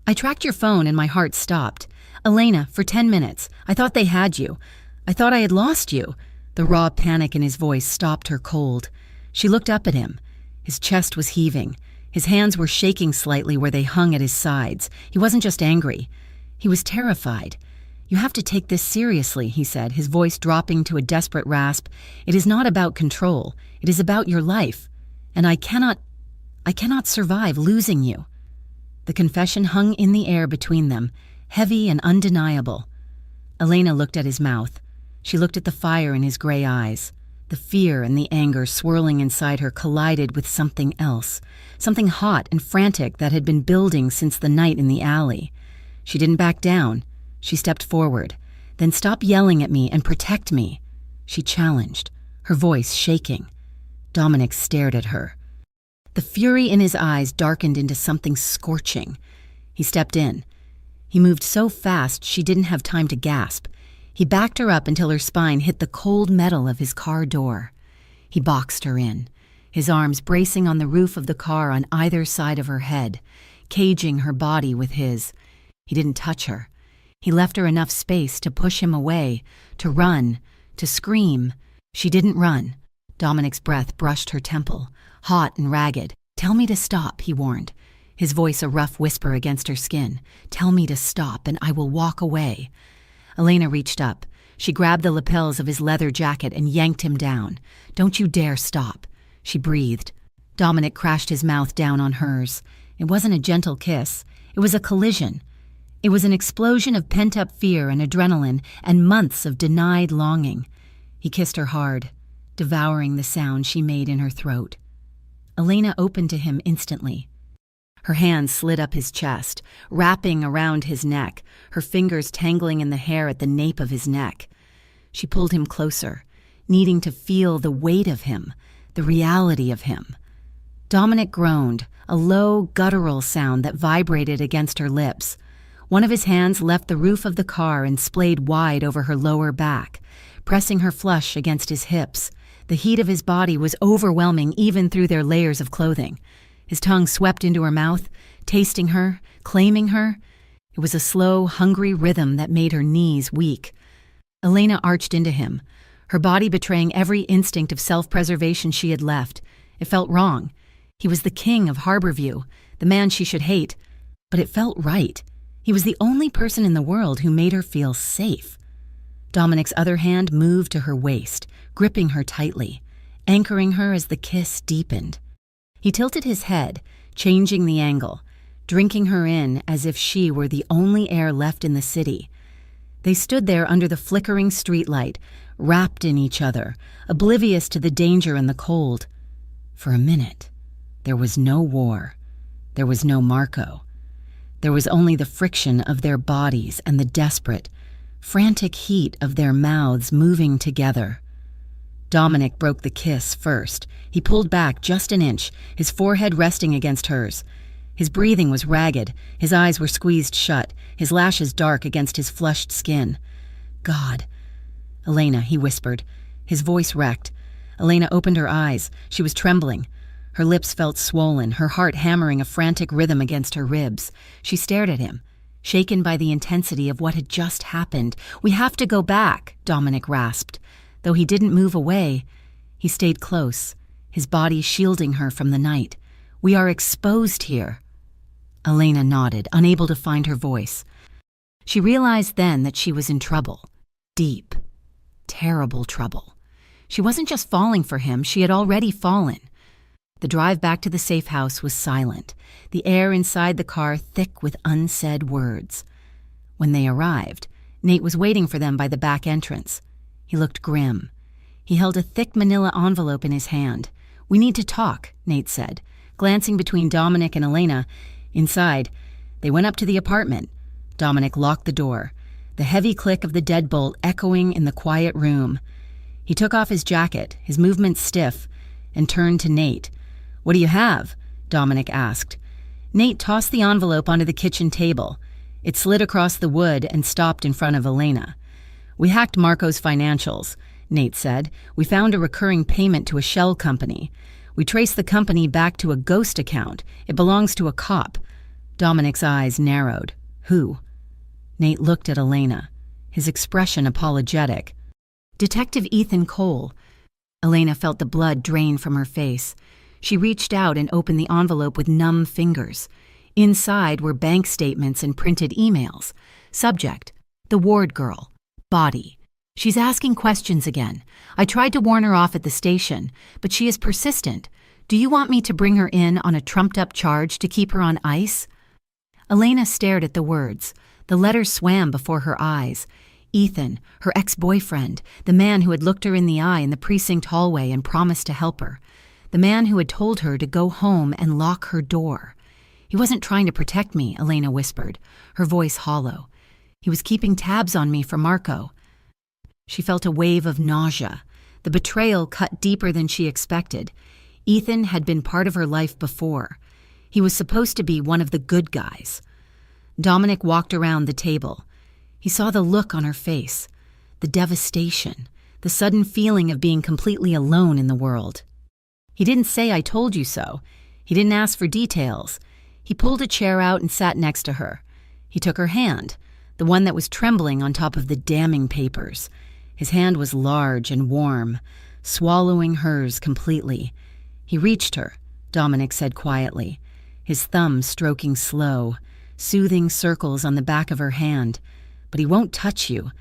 I tracked your phone and my heart stopped. Elena, for 10 minutes. I thought they had you. I thought I had lost you. The raw panic in his voice stopped her cold. She looked up at him. His chest was heaving. His hands were shaking slightly where they hung at his sides. He wasn't just angry. He was terrified. You have to take this seriously, he said, his voice dropping to a desperate rasp. It is not about control. It is about your life. And I cannot survive losing you. The confession hung in the air between them, heavy and undeniable. Elena looked at his mouth. She looked at the fire in his gray eyes. The fear and the anger swirling inside her collided with something else, something hot and frantic that had been building since the night in the alley. She didn't back down. She stepped forward. Then stop yelling at me and protect me, she challenged, her voice shaking. Dominic stared at her. The fury in his eyes darkened into something scorching. He stepped in. He moved so fast she didn't have time to gasp. He backed her up until her spine hit the cold metal of his car door. He boxed her in, his arms bracing on the roof of the car on either side of her head, caging her body with his. He didn't touch her. He left her enough space to push him away, to run, to scream. She didn't run. Dominic's breath brushed her temple, hot and ragged. "Tell me to stop," he warned, his voice a rough whisper against her skin. "Tell me to stop, and I will walk away." Elena reached up. She grabbed the lapels of his leather jacket and yanked him down. "Don't you dare stop," she breathed. Dominic crashed his mouth down on hers. It wasn't a gentle kiss. It was a collision. It was an explosion of pent-up fear and adrenaline and months of denied longing. He kissed her hard, devouring the sound she made in her throat. Elena opened to him instantly. Her hands slid up his chest, wrapping around his neck, her fingers tangling in the hair at the nape of his neck. She pulled him closer, needing to feel the weight of him, the reality of him. Dominic groaned, a low, guttural sound that vibrated against her lips. One of his hands left the roof of the car and splayed wide over her lower back, pressing her flush against his hips. The heat of his body was overwhelming even through their layers of clothing. His tongue swept into her mouth, tasting her, claiming her. It was a slow, hungry rhythm that made her knees weak. Elena arched into him, her body betraying every instinct of self-preservation she had left. It felt wrong. He was the king of Harborview, the man she should hate. But it felt right. He was the only person in the world who made her feel safe. Dominic's other hand moved to her waist, gripping her tightly, anchoring her as the kiss deepened. He tilted his head, changing the angle, drinking her in as if she were the only air left in the city. They stood there under the flickering streetlight, wrapped in each other, oblivious to the danger and the cold. For a minute, there was no war. There was no Marco. There was only the friction of their bodies and the desperate, frantic heat of their mouths moving together. Dominic broke the kiss first. He pulled back just an inch, his forehead resting against hers. His breathing was ragged, his eyes were squeezed shut, his lashes dark against his flushed skin. "God." "Elena," he whispered, his voice wrecked. Elena opened her eyes. She was trembling. Her lips felt swollen, her heart hammering a frantic rhythm against her ribs. She stared at him, shaken by the intensity of what had just happened. "We have to go back," Dominic rasped. Though he didn't move away, he stayed close, his body shielding her from the night. "We are exposed here." Elena nodded, unable to find her voice. She realized then that she was in trouble. Deep, terrible trouble. She wasn't just falling for him, she had already fallen. The drive back to the safe house was silent, the air inside the car thick with unsaid words. When they arrived, Nate was waiting for them by the back entrance. He looked grim. He held a thick manila envelope in his hand. "We need to talk," Nate said, glancing between Dominic and Elena. Inside, they went up to the apartment. Dominic locked the door, the heavy click of the deadbolt echoing in the quiet room. He took off his jacket, his movements stiff, and turned to Nate. "What do you have?" Dominic asked. Nate tossed the envelope onto the kitchen table. It slid across the wood and stopped in front of Elena. "We hacked Marco's financials," Nate said. "We found a recurring payment to a shell company. We traced the company back to a ghost account. It belongs to a cop." Dominic's eyes narrowed. "Who?" Nate looked at Elena, his expression apologetic. "Detective Ethan Cole." Elena felt the blood drain from her face. She reached out and opened the envelope with numb fingers. Inside were bank statements and printed emails. Subject: the ward girl. Body: she's asking questions again. I tried to warn her off at the station, but she is persistent. Do you want me to bring her in on a trumped-up charge to keep her on ice? Elena stared at the words. The letters swam before her eyes. Ethan, her ex-boyfriend, the man who had looked her in the eye in the precinct hallway and promised to help her. The man who had told her to go home and lock her door. "He wasn't trying to protect me," Elena whispered, her voice hollow. "He was keeping tabs on me for Marco." She felt a wave of nausea, The betrayal cut deeper than she expected. Ethan had been part of her life before. He was supposed to be one of the good guys. Dominic walked around the table. He saw the look on her face, the devastation, the sudden feeling of being completely alone in the world. He didn't say, "I told you so." He didn't ask for details. He pulled a chair out and sat next to her. He took her hand, the one that was trembling on top of the damning papers. His hand was large and warm, swallowing hers completely. He reached her, Dominic said quietly, his thumb stroking slow, soothing circles on the back of her hand. "But he won't touch you.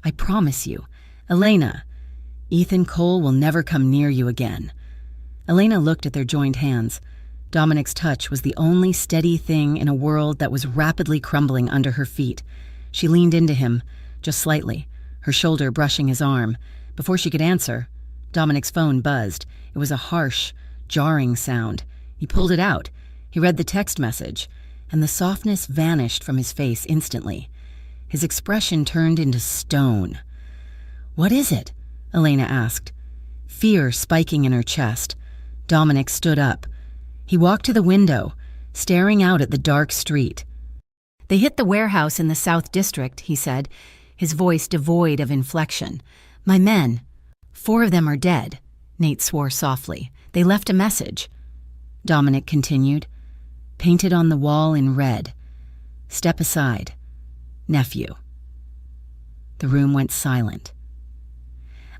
I promise you. Elena, Ethan Cole will never come near you again." Elena looked at their joined hands. Dominic's touch was the only steady thing in a world that was rapidly crumbling under her feet. She leaned into him, just slightly, her shoulder brushing his arm. Before she could answer, Dominic's phone buzzed. It was a harsh, jarring sound. He pulled it out. He read the text message, and the softness vanished from his face instantly. His expression turned into stone. "What is it?" Elena asked, fear spiking in her chest. Dominic stood up. He walked to the window, staring out at the dark street. "They hit the warehouse in the South District," he said, his voice devoid of inflection. "My men. 4 of them are dead." Nate swore softly. "They left a message." Dominic continued. "Painted on the wall in red. Step aside. Nephew." The room went silent.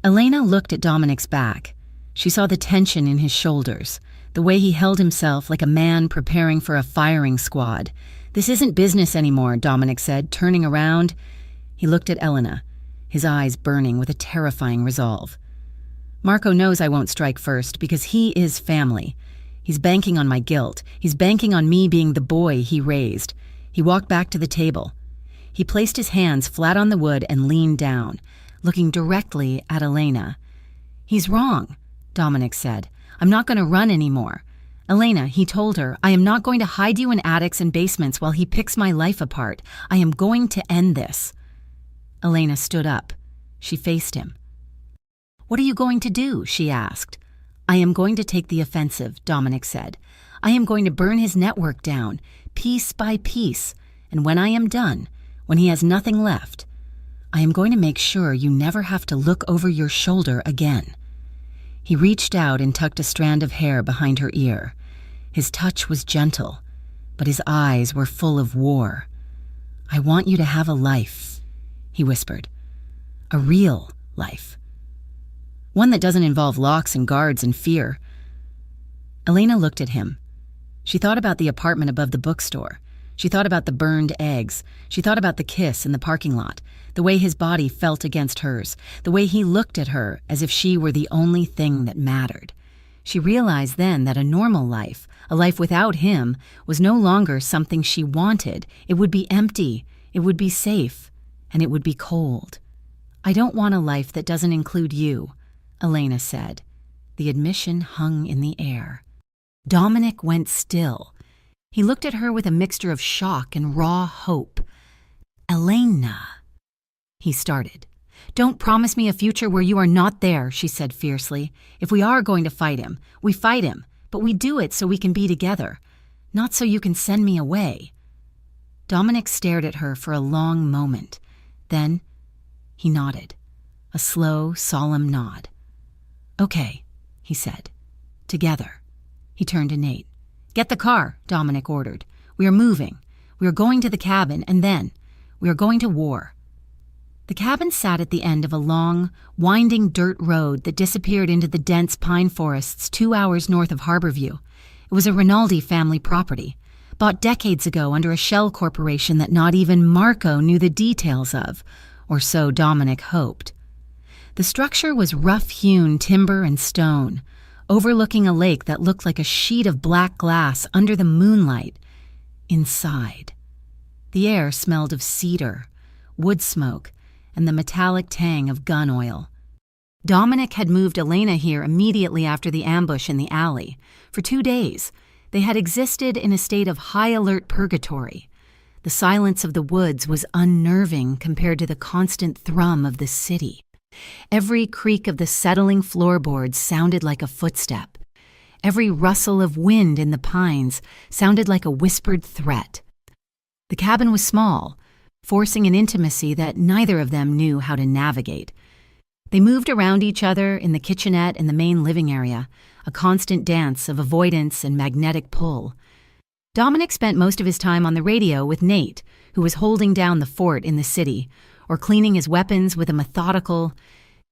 Elena looked at Dominic's back. She saw the tension in his shoulders, the way he held himself like a man preparing for a firing squad. "This isn't business anymore," Dominic said, turning around. He looked at Elena, his eyes burning with a terrifying resolve. "Marco knows I won't strike first because he is family. He's banking on my guilt. He's banking on me being the boy he raised." He walked back to the table. He placed his hands flat on the wood and leaned down, looking directly at Elena. "He's wrong," Dominic said. "I'm not going to run anymore. Elena," he told her, "I am not going to hide you in attics and basements while he picks my life apart. I am going to end this." Elena stood up. She faced him. "What are you going to do?" she asked. "I am going to take the offensive," Dominic said. "I am going to burn his network down, piece by piece, and when I am done, when he has nothing left, I am going to make sure you never have to look over your shoulder again." He reached out and tucked a strand of hair behind her ear. His touch was gentle, but his eyes were full of war. "I want you to have a life," he whispered. "A real life. One that doesn't involve locks and guards and fear." Elena looked at him. She thought about the apartment above the bookstore. She thought about the burned eggs. She thought about the kiss in the parking lot, the way his body felt against hers, the way he looked at her as if she were the only thing that mattered. She realized then that a normal life, a life without him, was no longer something she wanted. It would be empty, it would be safe, and it would be cold. "I don't want a life that doesn't include you," Elena said. The admission hung in the air. Dominic went still. He looked at her with a mixture of shock and raw hope. "Elena," he started. "Don't promise me a future where you are not there," she said fiercely. "If we are going to fight him, we fight him, but we do it so we can be together, not so you can send me away." Dominic stared at her for a long moment. Then he nodded, a slow, solemn nod. "Okay," he said. "Together." He turned to Nate. "Get the car," Dominic ordered. "We are moving. We are going to the cabin, and then we are going to war." The cabin sat at the end of a long, winding dirt road that disappeared into the dense pine forests 2 hours north of Harborview. It was a Rinaldi family property, bought decades ago under a shell corporation that not even Marco knew the details of, or so Dominic hoped. The structure was rough-hewn timber and stone, overlooking a lake that looked like a sheet of black glass under the moonlight. Inside, the air smelled of cedar, wood smoke, and the metallic tang of gun oil. Dominic had moved Elena here immediately after the ambush in the alley. For 2 days, they had existed in a state of high-alert purgatory. The silence of the woods was unnerving compared to the constant thrum of the city. Every creak of the settling floorboards sounded like a footstep. Every rustle of wind in the pines sounded like a whispered threat. The cabin was small, forcing an intimacy that neither of them knew how to navigate. They moved around each other in the kitchenette and the main living area, a constant dance of avoidance and magnetic pull. Dominic spent most of his time on the radio with Nate, who was holding down the fort in the city, or cleaning his weapons with a methodical,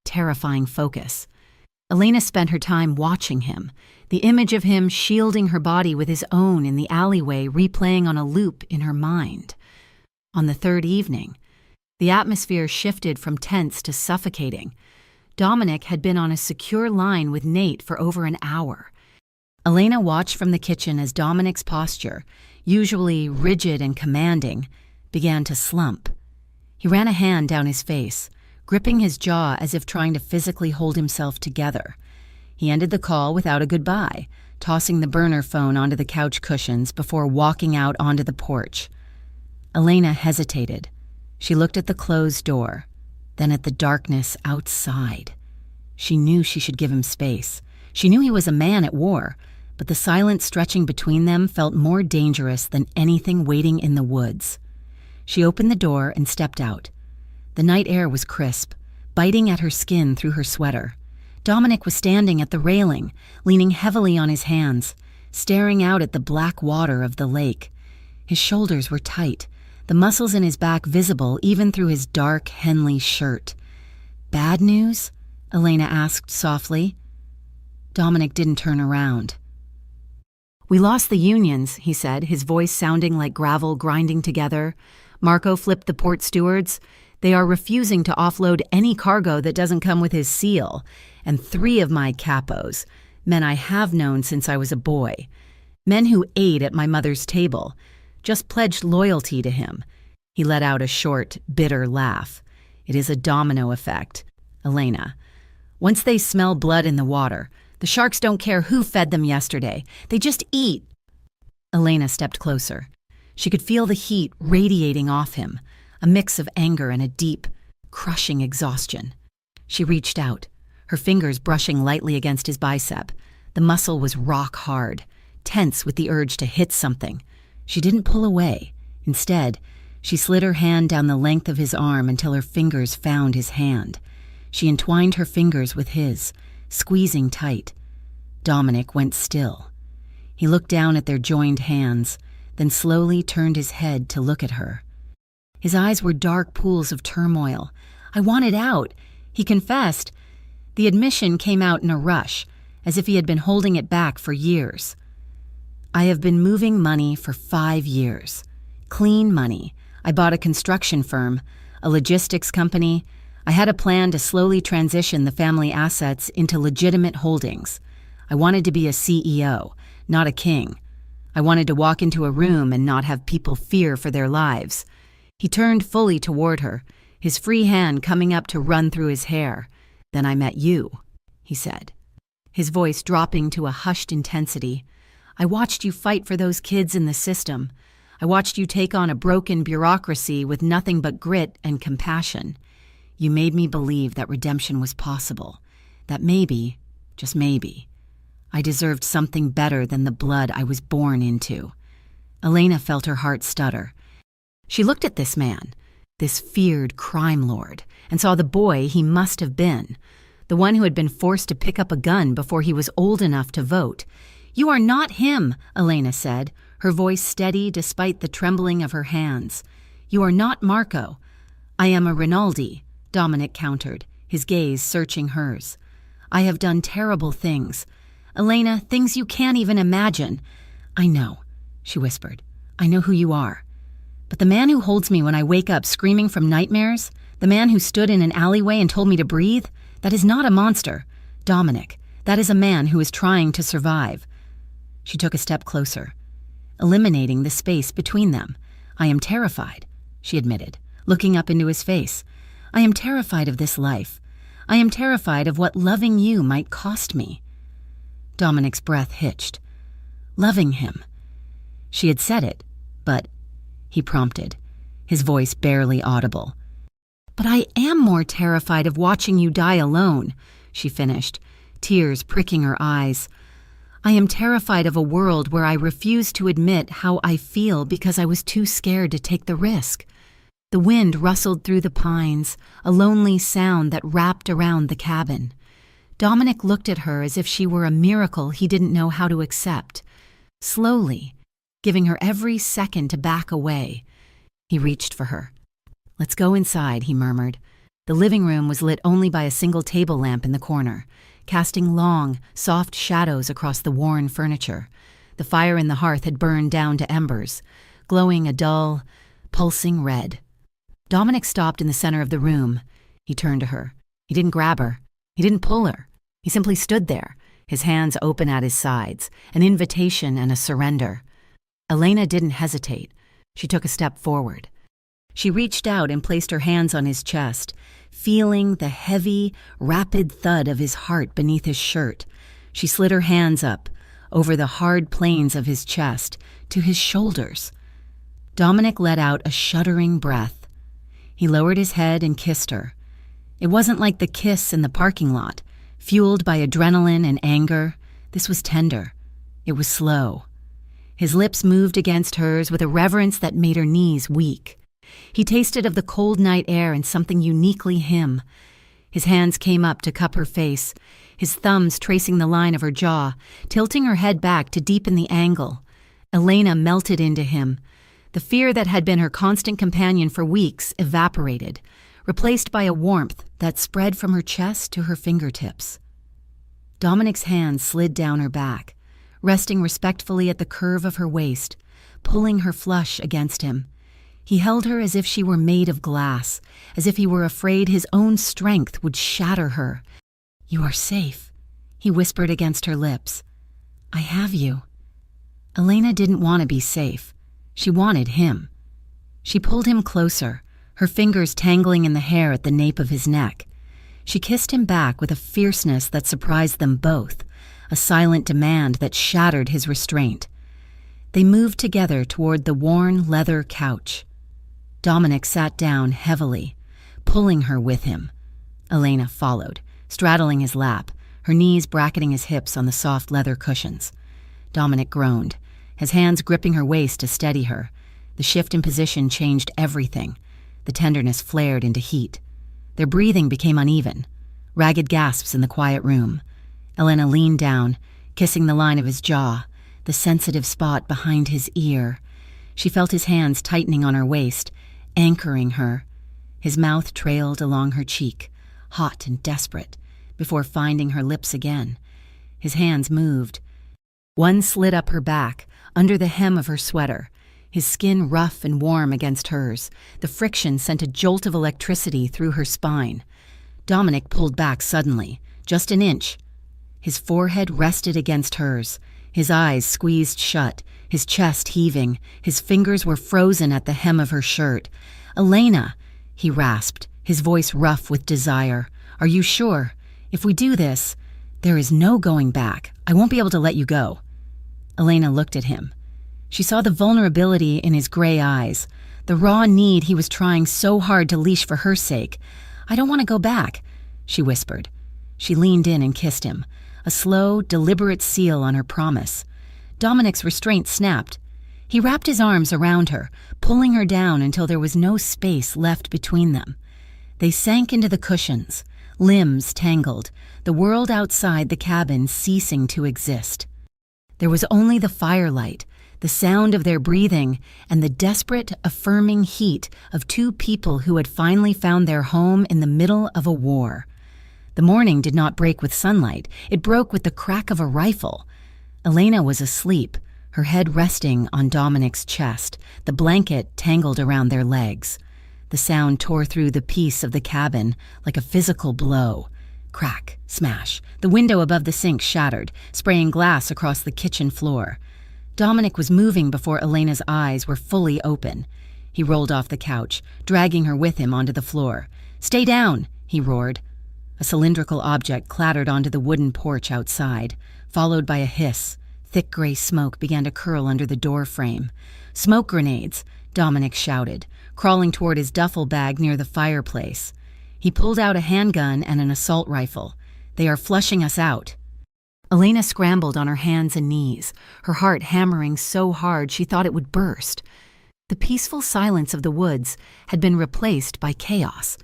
terrifying focus. Elena spent her time watching him, the image of him shielding her body with his own in the alleyway replaying on a loop in her mind. On the third evening, the atmosphere shifted from tense to suffocating. Dominic had been on a secure line with Nate for over an hour. Elena watched from the kitchen as Dominic's posture, usually rigid and commanding, began to slump. He ran a hand down his face, gripping his jaw as if trying to physically hold himself together. He ended the call without a goodbye, tossing the burner phone onto the couch cushions before walking out onto the porch. Elena hesitated. She looked at the closed door, then at the darkness outside. She knew she should give him space. She knew he was a man at war, but the silence stretching between them felt more dangerous than anything waiting in the woods. She opened the door and stepped out. The night air was crisp, biting at her skin through her sweater. Dominic was standing at the railing, leaning heavily on his hands, staring out at the black water of the lake. His shoulders were tight, the muscles in his back visible even through his dark Henley shirt. "Bad news?" Elena asked softly. Dominic didn't turn around. "We lost the unions," he said, his voice sounding like gravel grinding together. Marco flipped the port stewards. "They are refusing to offload any cargo that doesn't come with his seal. And 3 of my capos, men I have known since I was a boy, men who ate at my mother's table, just pledged loyalty to him." He let out a short, bitter laugh. "It is a domino effect, Elena. Once they smell blood in the water, the sharks don't care who fed them yesterday. They just eat." Elena stepped closer. She could feel the heat radiating off him, a mix of anger and a deep, crushing exhaustion. She reached out, her fingers brushing lightly against his bicep. The muscle was rock hard, tense with the urge to hit something. She didn't pull away. Instead, she slid her hand down the length of his arm until her fingers found his hand. She entwined her fingers with his, squeezing tight. Dominic went still. He looked down at their joined hands, then slowly turned his head to look at her. His eyes were dark pools of turmoil. "I wanted out," he confessed. The admission came out in a rush, as if he had been holding it back for years. "I have been moving money for 5 years. Clean money. I bought a construction firm, a logistics company. I had a plan to slowly transition the family assets into legitimate holdings. I wanted to be a CEO, not a king. I wanted to walk into a room and not have people fear for their lives." He turned fully toward her, his free hand coming up to run through his hair. "Then I met you," he said, his voice dropping to a hushed intensity. "I watched you fight for those kids in the system. I watched you take on a broken bureaucracy with nothing but grit and compassion. You made me believe that redemption was possible, that maybe, just maybe, I deserved something better than the blood I was born into." Elena felt her heart stutter. She looked at this man, this feared crime lord, and saw the boy he must have been, the one who had been forced to pick up a gun before he was old enough to vote. "You are not him," Elena said, her voice steady despite the trembling of her hands. "You are not Marco." "I am a Rinaldi," Dominic countered, his gaze searching hers. "I have done terrible things. Elena, things you can't even imagine." "I know," she whispered. "I know who you are. But the man who holds me when I wake up screaming from nightmares, the man who stood in an alleyway and told me to breathe, that is not a monster. Dominic, that is a man who is trying to survive." She took a step closer, eliminating the space between them. "I am terrified," she admitted, looking up into his face. "I am terrified of this life. I am terrified of what loving you might cost me." Dominic's breath hitched. Loving him. She had said it, but he prompted, his voice barely audible. "But I am more terrified of watching you die alone," she finished, tears pricking her eyes. "I am terrified of a world where I refuse to admit how I feel because I was too scared to take the risk." The wind rustled through the pines, a lonely sound that wrapped around the cabin. Dominic looked at her as if she were a miracle he didn't know how to accept. Slowly, giving her every second to back away, he reached for her. "Let's go inside," he murmured. The living room was lit only by a single table lamp in the corner, casting long, soft shadows across the worn furniture. The fire in the hearth had burned down to embers, glowing a dull, pulsing red. Dominic stopped in the center of the room. He turned to her. He didn't grab her. He didn't pull her. He simply stood there, his hands open at his sides, an invitation and a surrender. Elena didn't hesitate. She took a step forward. She reached out and placed her hands on his chest, feeling the heavy, rapid thud of his heart beneath his shirt. She slid her hands up, over the hard planes of his chest, to his shoulders. Dominic let out a shuddering breath. He lowered his head and kissed her. It wasn't like the kiss in the parking lot, fueled by adrenaline and anger. This was tender. It was slow. His lips moved against hers with a reverence that made her knees weak. He tasted of the cold night air and something uniquely him. His hands came up to cup her face, his thumbs tracing the line of her jaw, tilting her head back to deepen the angle. Elena melted into him. The fear that had been her constant companion for weeks evaporated, replaced by a warmth that spread from her chest to her fingertips. Dominic's hands slid down her back, resting respectfully at the curve of her waist, pulling her flush against him. He held her as if she were made of glass, as if he were afraid his own strength would shatter her. "You are safe," he whispered against her lips. "I have you." Elena didn't want to be safe. She wanted him. She pulled him closer, her fingers tangling in the hair at the nape of his neck. She kissed him back with a fierceness that surprised them both, a silent demand that shattered his restraint. They moved together toward the worn leather couch. Dominic sat down heavily, pulling her with him. Elena followed, straddling his lap, her knees bracketing his hips on the soft leather cushions. Dominic groaned, his hands gripping her waist to steady her. The shift in position changed everything. The tenderness flared into heat. Their breathing became uneven, ragged gasps in the quiet room. Elena leaned down, kissing the line of his jaw, the sensitive spot behind his ear. She felt his hands tightening on her waist, anchoring her. His mouth trailed along her cheek, hot and desperate, before finding her lips again. His hands moved. One slid up her back, under the hem of her sweater, his skin rough and warm against hers. The friction sent a jolt of electricity through her spine. Dominic pulled back suddenly, just an inch. His forehead rested against hers, his eyes squeezed shut, his chest heaving. His fingers were frozen at the hem of her shirt. "Elena," he rasped, his voice rough with desire. "Are you sure? If we do this, there is no going back. I won't be able to let you go." Elena looked at him. She saw the vulnerability in his gray eyes, the raw need he was trying so hard to leash for her sake. "I don't want to go back," she whispered. She leaned in and kissed him, a slow, deliberate seal on her promise. Dominic's restraint snapped. He wrapped his arms around her, pulling her down until there was no space left between them. They sank into the cushions, limbs tangled, the world outside the cabin ceasing to exist. There was only the firelight, the sound of their breathing, and the desperate, affirming heat of two people who had finally found their home in the middle of a war. The morning did not break with sunlight. It broke with the crack of a rifle. Elena was asleep, her head resting on Dominic's chest, the blanket tangled around their legs. The sound tore through the peace of the cabin like a physical blow. Crack, smash. The window above the sink shattered, spraying glass across the kitchen floor. Dominic was moving before Elena's eyes were fully open. He rolled off the couch, dragging her with him onto the floor. "Stay down," he roared. A cylindrical object clattered onto the wooden porch outside, followed by a hiss. Thick gray smoke began to curl under the door frame. Smoke grenades, Dominic shouted, crawling toward his duffel bag near the fireplace. He pulled out a handgun and an assault rifle. They are flushing us out. Elena scrambled on her hands and knees, her heart hammering so hard she thought it would burst. The peaceful silence of the woods had been replaced by chaos.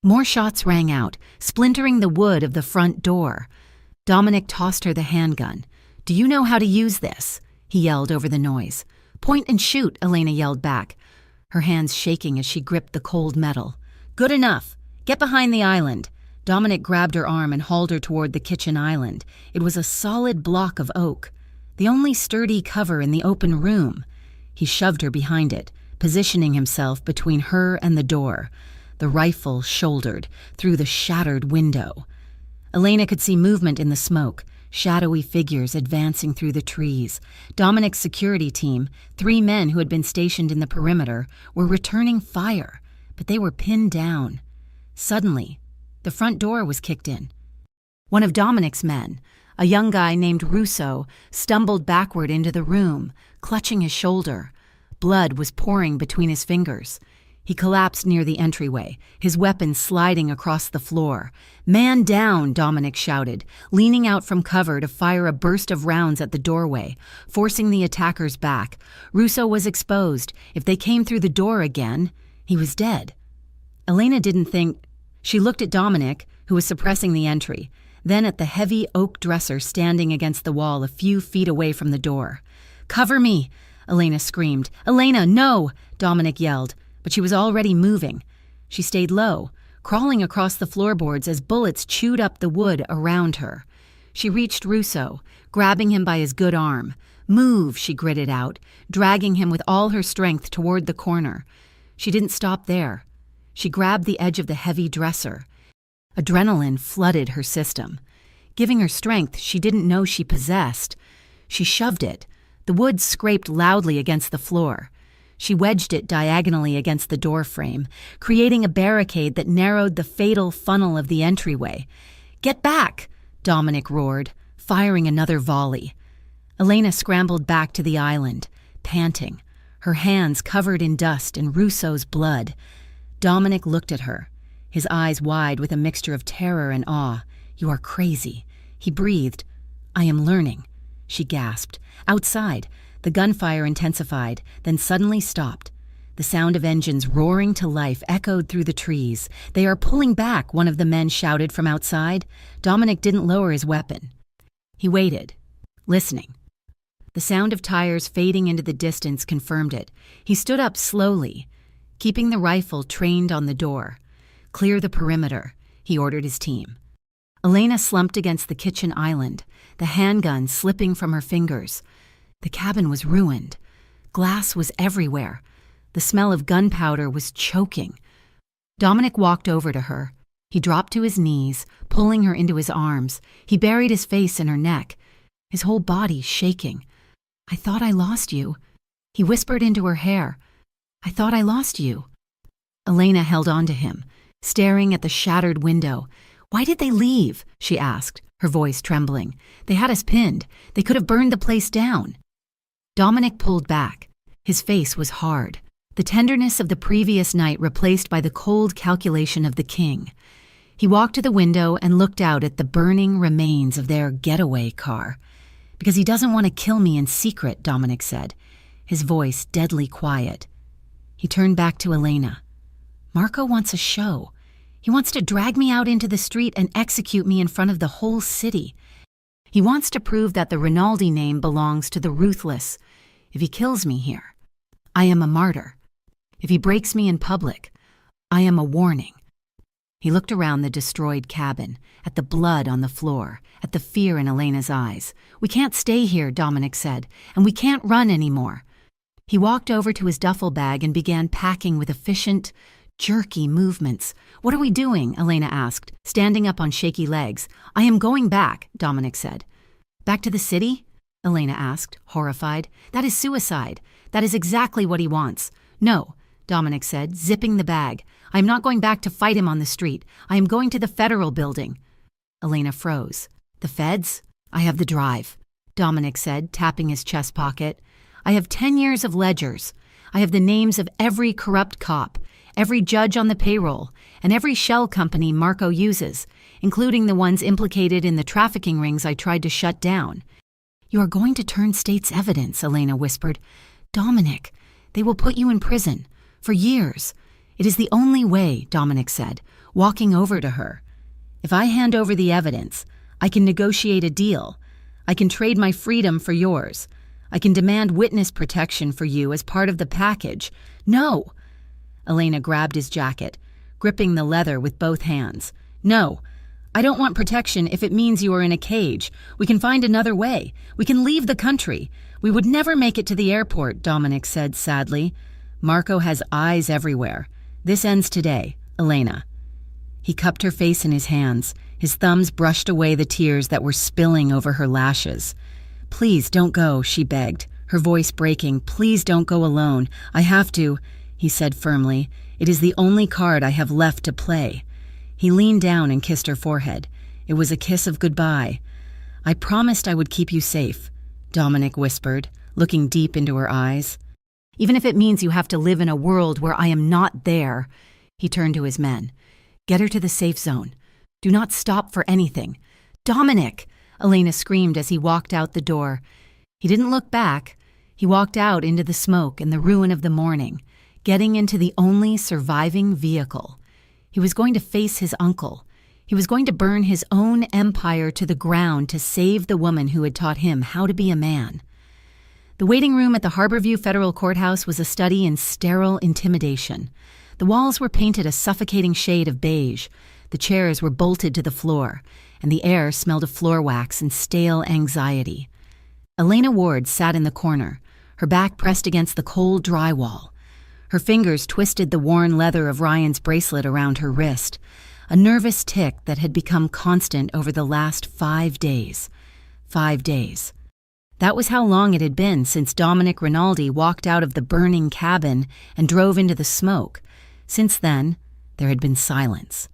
More shots rang out, splintering the wood of the front door. Dominic tossed her the handgun. "Do you know how to use this?" he yelled over the noise. "Point and shoot," Elena yelled back, her hands shaking as she gripped the cold metal. "Good enough. Get behind the island." Dominic grabbed her arm and hauled her toward the kitchen island. It was a solid block of oak, the only sturdy cover in the open room. He shoved her behind it, positioning himself between her and the door, the rifle shouldered through the shattered window. Elena could see movement in the smoke, shadowy figures advancing through the trees. Dominic's security team, 3 men who had been stationed in the perimeter, were returning fire, but they were pinned down. Suddenly, the front door was kicked in. One of Dominic's men, a young guy named Russo, stumbled backward into the room, clutching his shoulder. Blood was pouring between his fingers. He collapsed near the entryway, his weapon sliding across the floor. "Man down," Dominic shouted, leaning out from cover to fire a burst of rounds at the doorway, forcing the attackers back. Russo was exposed. If they came through the door again, he was dead. Elena didn't think. She looked at Dominic, who was suppressing the entry, then at the heavy oak dresser standing against the wall a few feet away from the door. "Cover me!" Elena screamed. "Elena, no!" Dominic yelled, but she was already moving. She stayed low, crawling across the floorboards as bullets chewed up the wood around her. She reached Russo, grabbing him by his good arm. "Move," she gritted out, dragging him with all her strength toward the corner. She didn't stop there. She grabbed the edge of the heavy dresser. Adrenaline flooded her system, giving her strength she didn't know she possessed. She shoved it. The wood scraped loudly against the floor. She wedged it diagonally against the door frame, creating a barricade that narrowed the fatal funnel of the entryway. "Get back!" Dominic roared, firing another volley. Elena scrambled back to the island, panting, her hands covered in dust and Russo's blood. Dominic looked at her, his eyes wide with a mixture of terror and awe. "You are crazy," he breathed. "I am learning," she gasped. Outside, the gunfire intensified, then suddenly stopped. The sound of engines roaring to life echoed through the trees. "They are pulling back," one of the men shouted from outside. Dominic didn't lower his weapon. He waited, listening. The sound of tires fading into the distance confirmed it. He stood up slowly, keeping the rifle trained on the door. "Clear the perimeter," he ordered his team. Elena slumped against the kitchen island, the handgun slipping from her fingers. The cabin was ruined. Glass was everywhere. The smell of gunpowder was choking. Dominic walked over to her. He dropped to his knees, pulling her into his arms. He buried his face in her neck, his whole body shaking. "I thought I lost you," he whispered into her hair. "I thought I lost you." Elena held on to him, staring at the shattered window. "Why did they leave?" she asked, her voice trembling. "They had us pinned. They could have burned the place down." Dominic pulled back. His face was hard, the tenderness of the previous night replaced by the cold calculation of the king. He walked to the window and looked out at the burning remains of their getaway car. "Because he doesn't want to kill me in secret," Dominic said, his voice deadly quiet. He turned back to Elena. "Marco wants a show. He wants to drag me out into the street and execute me in front of the whole city. He wants to prove that the Rinaldi name belongs to the ruthless. If he kills me here, I am a martyr. If he breaks me in public, I am a warning." He looked around the destroyed cabin, at the blood on the floor, at the fear in Elena's eyes. "We can't stay here," Dominic said, "and we can't run anymore." He walked over to his duffel bag and began packing with efficient, jerky movements. "What are we doing?" Elena asked, standing up on shaky legs. "I am going back," Dominic said. "Back to the city?" Elena asked, horrified. "That is suicide. That is exactly what he wants." "No," Dominic said, zipping the bag. "I am not going back to fight him on the street. I am going to the federal building." Elena froze. "The feds? I have the drive," Dominic said, tapping his chest pocket. "I have 10 years of ledgers. I have the names of every corrupt cop, every judge on the payroll, and every shell company Marco uses, including the ones implicated in the trafficking rings I tried to shut down. You are going to turn state's evidence, Elena whispered. Dominic, they will put you in prison. For years. It is the only way, Dominic said, walking over to her. If I hand over the evidence, I can negotiate a deal. I can trade my freedom for yours. I can demand witness protection for you as part of the package. No! Elena grabbed his jacket, gripping the leather with both hands. No! I don't want protection if it means you are in a cage. We can find another way. We can leave the country. We would never make it to the airport, Dominic said sadly. Marco has eyes everywhere. This ends today, Elena. He cupped her face in his hands. His thumbs brushed away the tears that were spilling over her lashes. Please don't go, she begged, her voice breaking. Please don't go alone. I have to, he said firmly. It is the only card I have left to play. He leaned down and kissed her forehead. It was a kiss of goodbye. I promised I would keep you safe, Dominic whispered, looking deep into her eyes. Even if it means you have to live in a world where I am not there, he turned to his men. Get her to the safe zone. Do not stop for anything. Dominic! Elena screamed as he walked out the door. He didn't look back. He walked out into the smoke and the ruin of the morning, getting into the only surviving vehicle. He was going to face his uncle. He was going to burn his own empire to the ground to save the woman who had taught him how to be a man. The waiting room at the Harborview Federal Courthouse was a study in sterile intimidation. The walls were painted a suffocating shade of beige. The chairs were bolted to the floor, and the air smelled of floor wax and stale anxiety. Elena Ward sat in the corner, her back pressed against the cold drywall. Her fingers twisted the worn leather of Ryan's bracelet around her wrist, a nervous tick that had become constant over the last 5 days. 5 days. That was how long it had been since Dominic Rinaldi walked out of the burning cabin and drove into the smoke. Since then, there had been silence.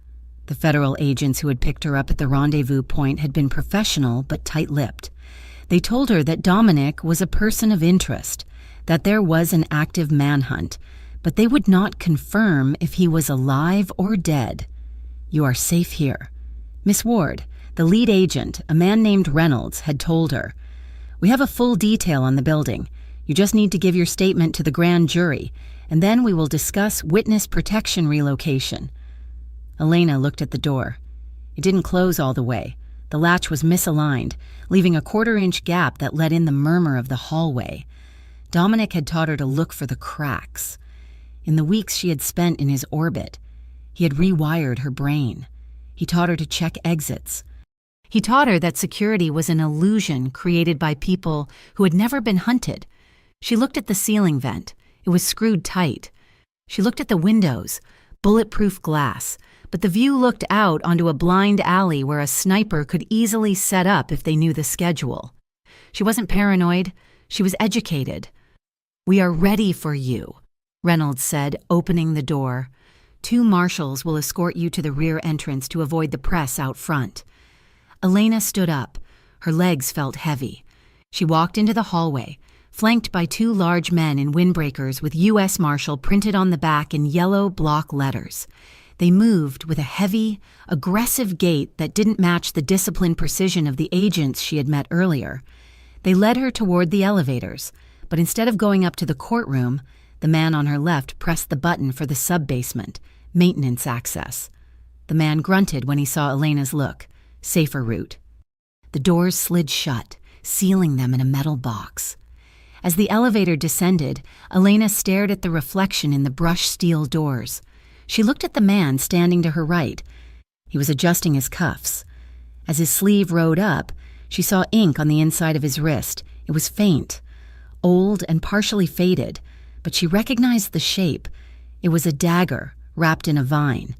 The federal agents who had picked her up at the rendezvous point had been professional but tight-lipped. They told her that Dominic was a person of interest, that there was an active manhunt, but they would not confirm if he was alive or dead. You are safe here. Miss Ward, the lead agent, a man named Reynolds, had told her. We have a full detail on the building. You just need to give your statement to the grand jury, and then we will discuss witness protection relocation. Elena looked at the door. It didn't close all the way. The latch was misaligned, leaving a 1/4-inch gap that let in the murmur of the hallway. Dominic had taught her to look for the cracks. In the weeks she had spent in his orbit, he had rewired her brain. He taught her to check exits. He taught her that security was an illusion created by people who had never been hunted. She looked at the ceiling vent. It was screwed tight. She looked at the windows, bulletproof glass, but the view looked out onto a blind alley where a sniper could easily set up if they knew the schedule. She wasn't paranoid. She was educated. We are ready for you, Reynolds said, opening the door. 2 marshals will escort you to the rear entrance to avoid the press out front. Elena stood up. Her legs felt heavy. She walked into the hallway, flanked by 2 large men in windbreakers with U.S. Marshal printed on the back in yellow block letters. They moved with a heavy, aggressive gait that didn't match the disciplined precision of the agents she had met earlier. They led her toward the elevators, but instead of going up to the courtroom, the man on her left pressed the button for the sub-basement, maintenance access. The man grunted when he saw Elena's look. Safer route. The doors slid shut, sealing them in a metal box. As the elevator descended, Elena stared at the reflection in the brushed steel doors. She looked at the man standing to her right. He was adjusting his cuffs. As his sleeve rode up, she saw ink on the inside of his wrist. It was faint, old and partially faded, but she recognized the shape. It was a dagger wrapped in a vine.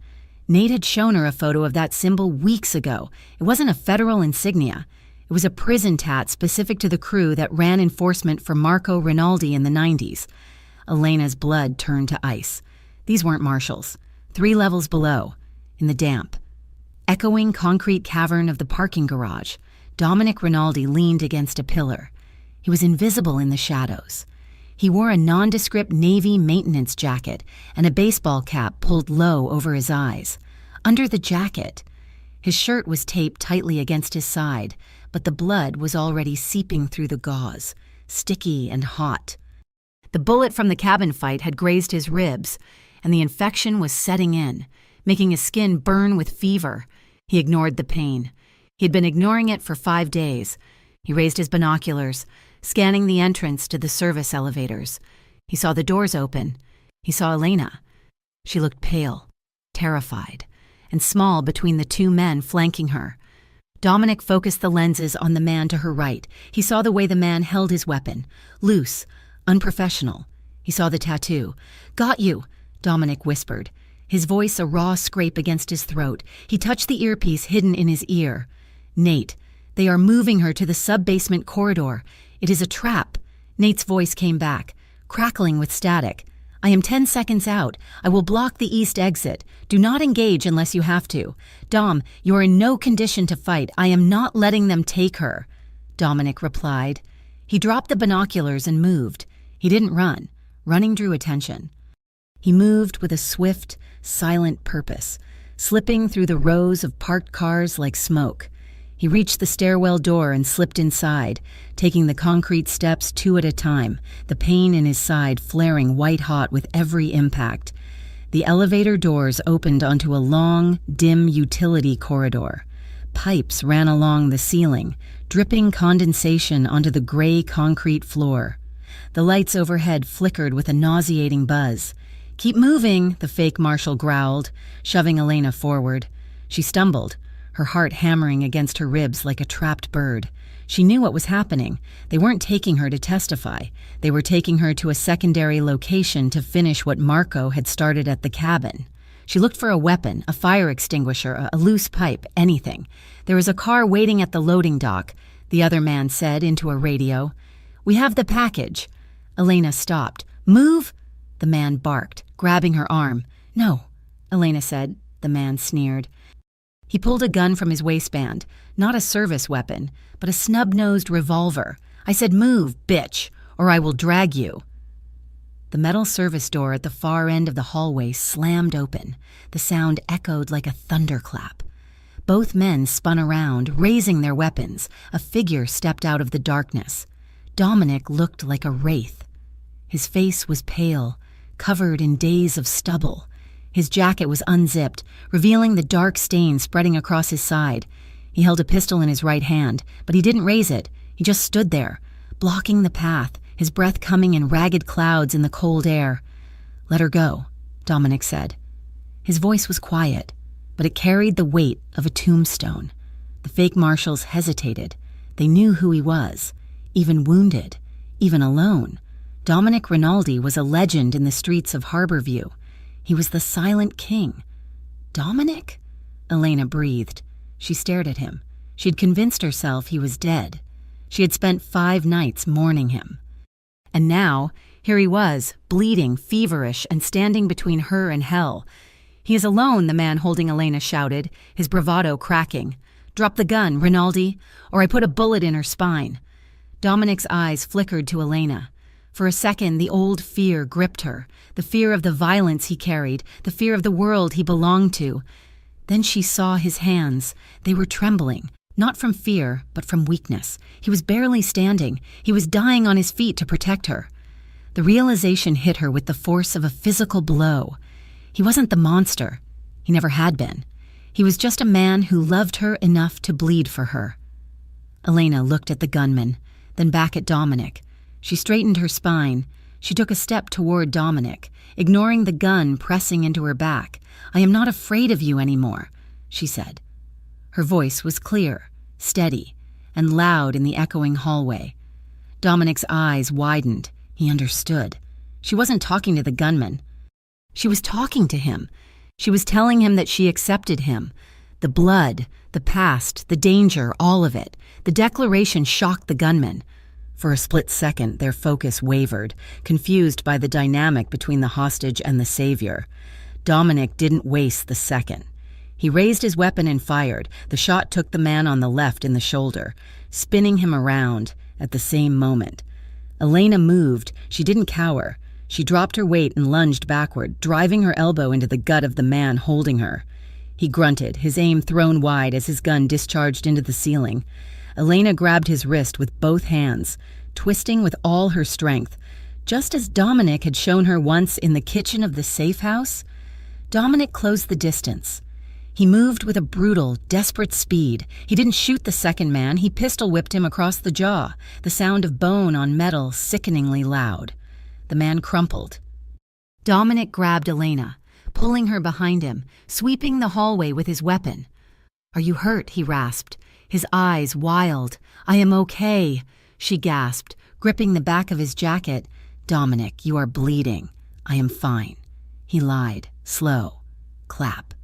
Nate had shown her a photo of that symbol weeks ago. It wasn't a federal insignia. It was a prison tat specific to the crew that ran enforcement for Marco Rinaldi in the 90s. Elena's blood turned to ice. These weren't marshals. 3 levels below, in the damp, echoing concrete cavern of the parking garage, Dominic Rinaldi leaned against a pillar. He was invisible in the shadows. He wore a nondescript Navy maintenance jacket and a baseball cap pulled low over his eyes. Under the jacket, his shirt was taped tightly against his side, but the blood was already seeping through the gauze, sticky and hot. The bullet from the cabin fight had grazed his ribs, and the infection was setting in, making his skin burn with fever. He ignored the pain. He had been ignoring it for 5 days. He raised his binoculars, scanning the entrance to the service elevators. He saw the doors open. He saw Elena. She looked pale, terrified, and small between the 2 men flanking her. Dominic focused the lenses on the man to her right. He saw the way the man held his weapon, loose, unprofessional. He saw the tattoo. "Got you," Dominic whispered, his voice a raw scrape against his throat. He touched the earpiece hidden in his ear. "Nate, they are moving her to the sub-basement corridor. It is a trap." Nate's voice came back, crackling with static. "I am 10 seconds out. I will block the east exit. Do not engage unless you have to. Dom, you are in no condition to fight. I am not letting them take her," Dominic replied. He dropped the binoculars and moved. He didn't run. Running drew attention. He moved with a swift, silent purpose, slipping through the rows of parked cars like smoke. He reached the stairwell door and slipped inside, taking the concrete steps 2 at a time, the pain in his side flaring white-hot with every impact. The elevator doors opened onto a long, dim utility corridor. Pipes ran along the ceiling, dripping condensation onto the gray concrete floor. The lights overhead flickered with a nauseating buzz. "Keep moving," the fake marshal growled, shoving Elena forward. She stumbled, her heart hammering against her ribs like a trapped bird. She knew what was happening. They weren't taking her to testify. They were taking her to a secondary location to finish what Marco had started at the cabin. She looked for a weapon, a fire extinguisher, a loose pipe, anything. "There is a car waiting at the loading dock," the other man said into a radio. "We have the package." Elena stopped. "Move!" The man barked, grabbing her arm. "No," Elena said. The man sneered. He pulled a gun from his waistband, not a service weapon, but a snub-nosed revolver. "I said move, bitch, or I will drag you." The metal service door at the far end of the hallway slammed open. The sound echoed like a thunderclap. Both men spun around, raising their weapons. A figure stepped out of the darkness. Dominic looked like a wraith. His face was pale, covered in days of stubble. His jacket was unzipped, revealing the dark stain spreading across his side. He held a pistol in his right hand, but he didn't raise it. He just stood there, blocking the path, his breath coming in ragged clouds in the cold air. "Let her go," Dominic said. His voice was quiet, but it carried the weight of a tombstone. The fake marshals hesitated. They knew who he was, even wounded, even alone. Dominic Rinaldi was a legend in the streets of Harborview. He was the silent king. "Dominic?" Elena breathed. She stared at him. She'd convinced herself he was dead. She had spent 5 nights mourning him. And now, here he was, bleeding, feverish, and standing between her and hell. "He is alone," the man holding Elena shouted, his bravado cracking. "Drop the gun, Rinaldi, or I put a bullet in her spine." Dominic's eyes flickered to Elena. For a second, the old fear gripped her, the fear of the violence he carried, the fear of the world he belonged to. Then she saw his hands. They were trembling, not from fear, but from weakness. He was barely standing. He was dying on his feet to protect her. The realization hit her with the force of a physical blow. He wasn't the monster. He never had been. He was just a man who loved her enough to bleed for her. Elena looked at the gunman, then back at Dominic. She straightened her spine. She took a step toward Dominic, ignoring the gun pressing into her back. "I am not afraid of you anymore," she said. Her voice was clear, steady, and loud in the echoing hallway. Dominic's eyes widened. He understood. She wasn't talking to the gunman. She was talking to him. She was telling him that she accepted him. The blood, the past, the danger, all of it. The declaration shocked the gunman. For a split second, their focus wavered, confused by the dynamic between the hostage and the savior. Dominic didn't waste the second. He raised his weapon and fired. The shot took the man on the left in the shoulder, spinning him around at the same moment. Elena moved. She didn't cower. She dropped her weight and lunged backward, driving her elbow into the gut of the man holding her. He grunted, his aim thrown wide as his gun discharged into the ceiling. Elena grabbed his wrist with both hands, twisting with all her strength. Just as Dominic had shown her once in the kitchen of the safe house, Dominic closed the distance. He moved with a brutal, desperate speed. He didn't shoot the second man. He pistol-whipped him across the jaw, the sound of bone on metal sickeningly loud. The man crumpled. Dominic grabbed Elena, pulling her behind him, sweeping the hallway with his weapon. "Are you hurt?" he rasped, his eyes wild. "I am okay," she gasped, gripping the back of his jacket. "Dominic, you are bleeding." "I am fine." He lied, slow. Clap.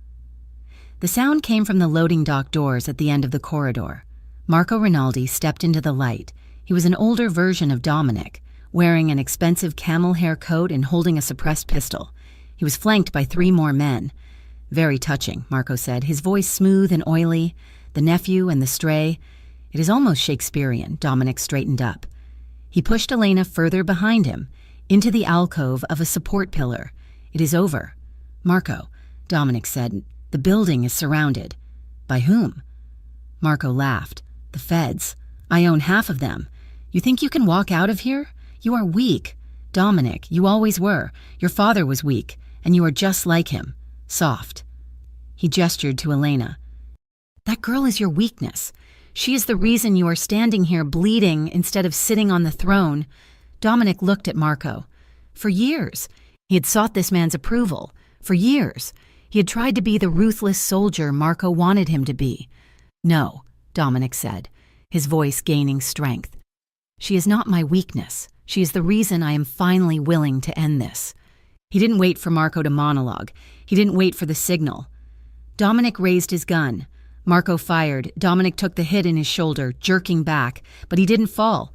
The sound came from the loading dock doors at the end of the corridor. Marco Rinaldi stepped into the light. He was an older version of Dominic, wearing an expensive camel hair coat and holding a suppressed pistol. He was flanked by 3 more men. "Very touching," Marco said, his voice smooth and oily. "The nephew and the stray." "It is almost Shakespearean." Dominic straightened up. He pushed Elena further behind him, into the alcove of a support pillar. "It is over." "Marco," Dominic said, "the building is surrounded." "By whom?" Marco laughed. "The feds. I own half of them. You think you can walk out of here? You are weak. Dominic, you always were. Your father was weak, and you are just like him. Soft." He gestured to Elena. "That girl is your weakness. She is the reason you are standing here bleeding instead of sitting on the throne." Dominic looked at Marco. For years, he had sought this man's approval. For years, he had tried to be the ruthless soldier Marco wanted him to be. "No," Dominic said, his voice gaining strength. "She is not my weakness. She is the reason I am finally willing to end this." He didn't wait for Marco to monologue. He didn't wait for the signal. Dominic raised his gun. Marco fired. Dominic took the hit in his shoulder, jerking back, but he didn't fall.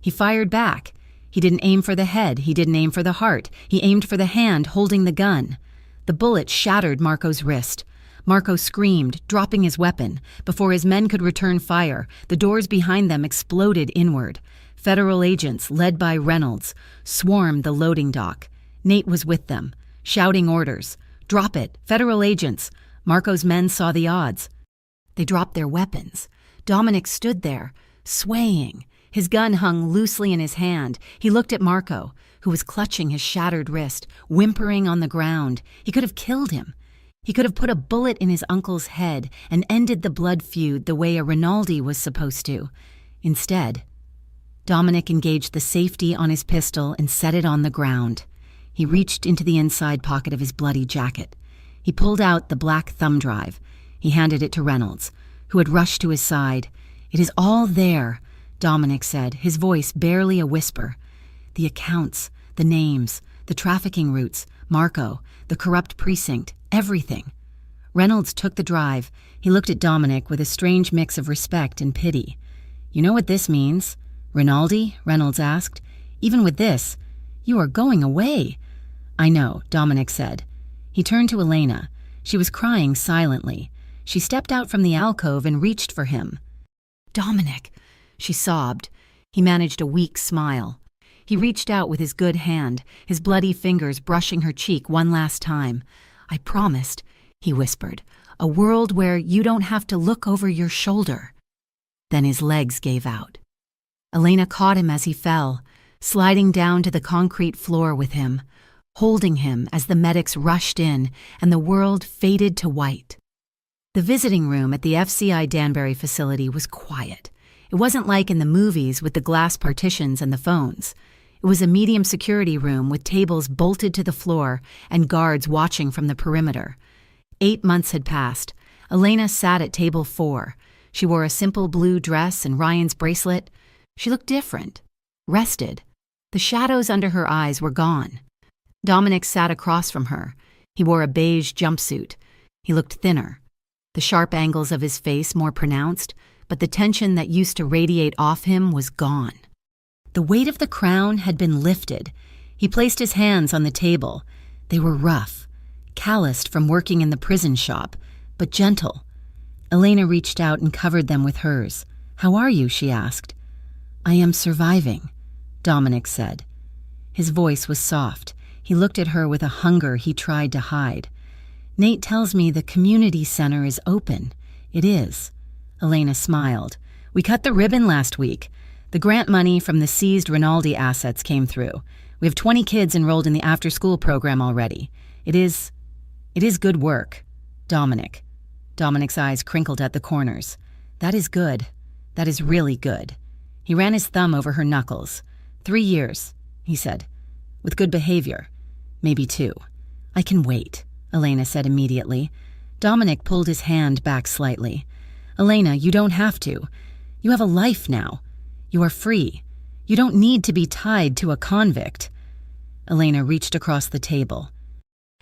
He fired back. He didn't aim for the head. He didn't aim for the heart. He aimed for the hand holding the gun. The bullet shattered Marco's wrist. Marco screamed, dropping his weapon. Before his men could return fire, the doors behind them exploded inward. Federal agents, led by Reynolds, swarmed the loading dock. Nate was with them, shouting orders. "Drop it! Federal agents!" Marco's men saw the odds. They dropped their weapons. Dominic stood there, swaying. His gun hung loosely in his hand. He looked at Marco, who was clutching his shattered wrist, whimpering on the ground. He could have killed him. He could have put a bullet in his uncle's head and ended the blood feud the way a Rinaldi was supposed to. Instead, Dominic engaged the safety on his pistol and set it on the ground. He reached into the inside pocket of his bloody jacket. He pulled out the black thumb drive. He handed it to Reynolds, who had rushed to his side. "It is all there," Dominic said, his voice barely a whisper. "The accounts, the names, the trafficking routes, Marco, the corrupt precinct, everything." Reynolds took the drive. He looked at Dominic with a strange mix of respect and pity. "You know what this means?" "Rinaldi?" Reynolds asked. "Even with this, you are going away." "I know," Dominic said. He turned to Elena. She was crying silently. She stepped out from the alcove and reached for him. "Dominic," she sobbed. He managed a weak smile. He reached out with his good hand, his bloody fingers brushing her cheek one last time. "I promised," he whispered, "a world where you don't have to look over your shoulder." Then his legs gave out. Elena caught him as he fell, sliding down to the concrete floor with him, holding him as the medics rushed in and the world faded to white. The visiting room at the FCI Danbury facility was quiet. It wasn't like in the movies with the glass partitions and the phones. It was a medium security room with tables bolted to the floor and guards watching from the perimeter. 8 months had passed. Elena sat at table 4. She wore a simple blue dress and Ryan's bracelet. She looked different, rested. The shadows under her eyes were gone. Dominic sat across from her. He wore a beige jumpsuit. He looked thinner, the sharp angles of his face more pronounced, but the tension that used to radiate off him was gone. The weight of the crown had been lifted. He placed his hands on the table. They were rough, calloused from working in the prison shop, but gentle. Elena reached out and covered them with hers. "How are you?" she asked. "I am surviving." Dominic said. His voice was soft. He looked at her with a hunger he tried to hide. Nate tells me the community center is open. It is. Elena smiled. We cut the ribbon last week. The grant money from the seized Rinaldi assets came through. We have 20 kids enrolled in the after-school program already. It is good work. Dominic's eyes crinkled at the corners. That is good. That is really good. He ran his thumb over her knuckles. 3 years, he said. With good behavior. Maybe 2. I can wait, Elena said immediately. Dominic pulled his hand back slightly. Elena, you don't have to. You have a life now. You are free. You don't need to be tied to a convict. Elena reached across the table.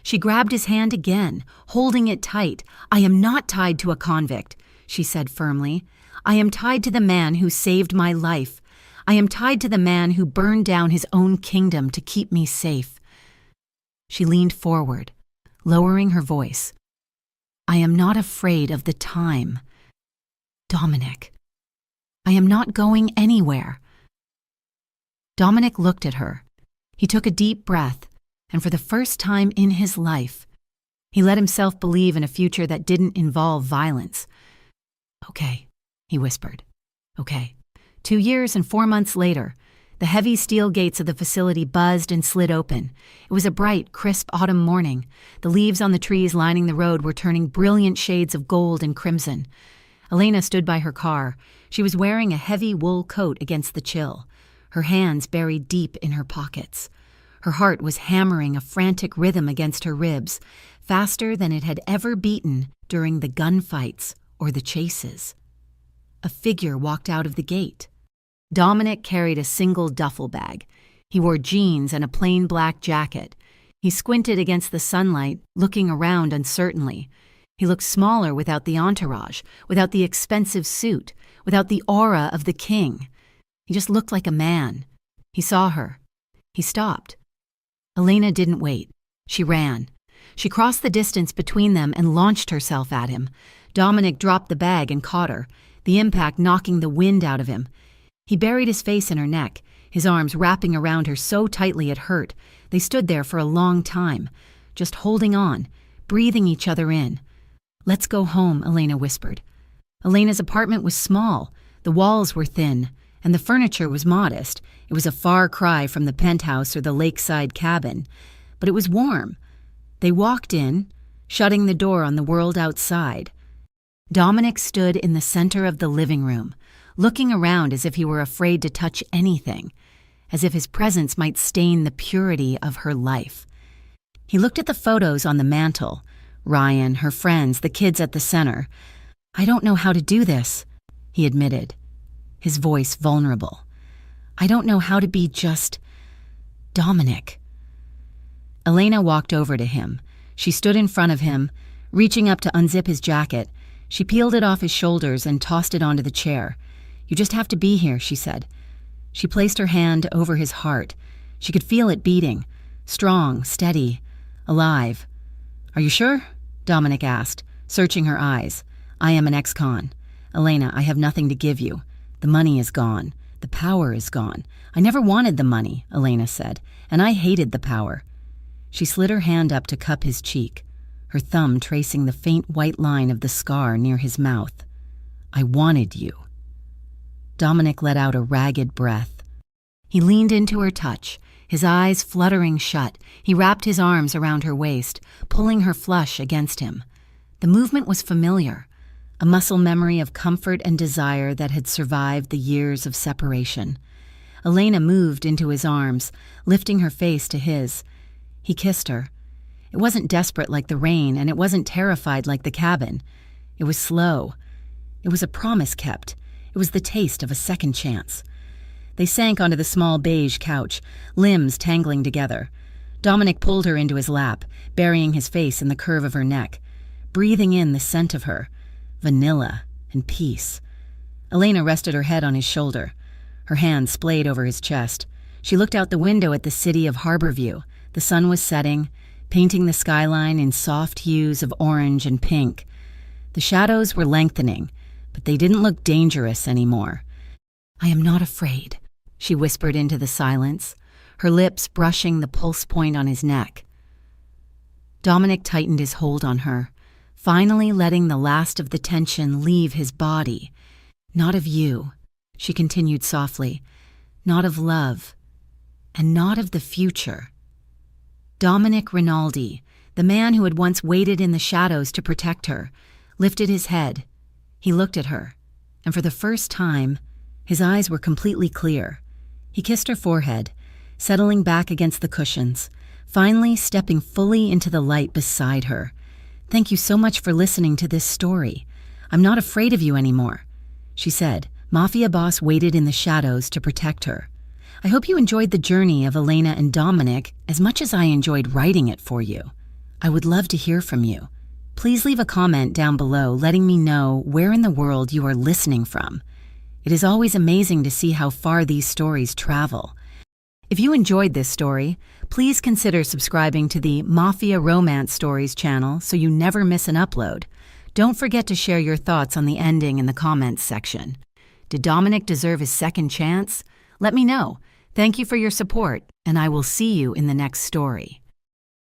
She grabbed his hand again, holding it tight. I am not tied to a convict, she said firmly. I am tied to the man who saved my life. I am tied to the man who burned down his own kingdom to keep me safe. She leaned forward, lowering her voice. I am not afraid of the time. Dominic, I am not going anywhere. Dominic looked at her. He took a deep breath, and for the first time in his life, he let himself believe in a future that didn't involve violence. Okay, he whispered. Okay. 2 years and 4 months later, the heavy steel gates of the facility buzzed and slid open. It was a bright, crisp autumn morning. The leaves on the trees lining the road were turning brilliant shades of gold and crimson. Elena stood by her car. She was wearing a heavy wool coat against the chill, her hands buried deep in her pockets. Her heart was hammering a frantic rhythm against her ribs, faster than it had ever beaten during the gunfights or the chases. A figure walked out of the gate. Dominic carried a single duffel bag. He wore jeans and a plain black jacket. He squinted against the sunlight, looking around uncertainly. He looked smaller without the entourage, without the expensive suit, without the aura of the king. He just looked like a man. He saw her. He stopped. Elena didn't wait. She ran. She crossed the distance between them and launched herself at him. Dominic dropped the bag and caught her, the impact knocking the wind out of him. He buried his face in her neck, his arms wrapping around her so tightly it hurt. They stood there for a long time, just holding on, breathing each other in. Let's go home, Elena whispered. Elena's apartment was small, the walls were thin, and the furniture was modest. It was a far cry from the penthouse or the lakeside cabin, but it was warm. They walked in, shutting the door on the world outside. Dominic stood in the center of the living room, looking around as if he were afraid to touch anything, as if his presence might stain the purity of her life. He looked at the photos on the mantel, Ryan, her friends, the kids at the center. I don't know how to do this, he admitted, his voice vulnerable. I don't know how to be just Dominic. Elena walked over to him. She stood in front of him, reaching up to unzip his jacket. She peeled it off his shoulders and tossed it onto the chair. You just have to be here, she said. She placed her hand over his heart. She could feel it beating, strong, steady, alive. Are you sure? Dominic asked, searching her eyes. I am an ex-con. Elena, I have nothing to give you. The money is gone. The power is gone. I never wanted the money, Elena said, and I hated the power. She slid her hand up to cup his cheek, her thumb tracing the faint white line of the scar near his mouth. I wanted you. Dominic let out a ragged breath. He leaned into her touch, his eyes fluttering shut. He wrapped his arms around her waist, pulling her flush against him. The movement was familiar, a muscle memory of comfort and desire that had survived the years of separation. Elena moved into his arms, lifting her face to his. He kissed her. It wasn't desperate like the rain, and it wasn't terrified like the cabin. It was slow. It was a promise kept. It was the taste of a second chance. They sank onto the small beige couch, limbs tangling together. Dominic pulled her into his lap, burying his face in the curve of her neck, breathing in the scent of her, vanilla and peace. Elena rested her head on his shoulder. Her hand splayed over his chest. She looked out the window at the city of Harborview. The sun was setting, painting the skyline in soft hues of orange and pink. The shadows were lengthening, but they didn't look dangerous anymore. I am not afraid, she whispered into the silence, her lips brushing the pulse point on his neck. Dominic tightened his hold on her, finally letting the last of the tension leave his body. Not of you, she continued softly, not of love, and not of the future. Dominic Rinaldi, the man who had once waited in the shadows to protect her, lifted his head. He looked at her, and for the first time, his eyes were completely clear. He kissed her forehead, settling back against the cushions, finally stepping fully into the light beside her. "Thank you so much for listening to this story. I'm not afraid of you anymore," she said. Mafia boss waited in the shadows to protect her. "I hope you enjoyed the journey of Elena and Dominic as much as I enjoyed writing it for you. I would love to hear from you. Please leave a comment down below letting me know where in the world you are listening from. It is always amazing to see how far these stories travel. If you enjoyed this story, please consider subscribing to the Mafia Romance Stories channel so you never miss an upload. Don't forget to share your thoughts on the ending in the comments section. Did Dominic deserve his second chance? Let me know. Thank you for your support, and I will see you in the next story.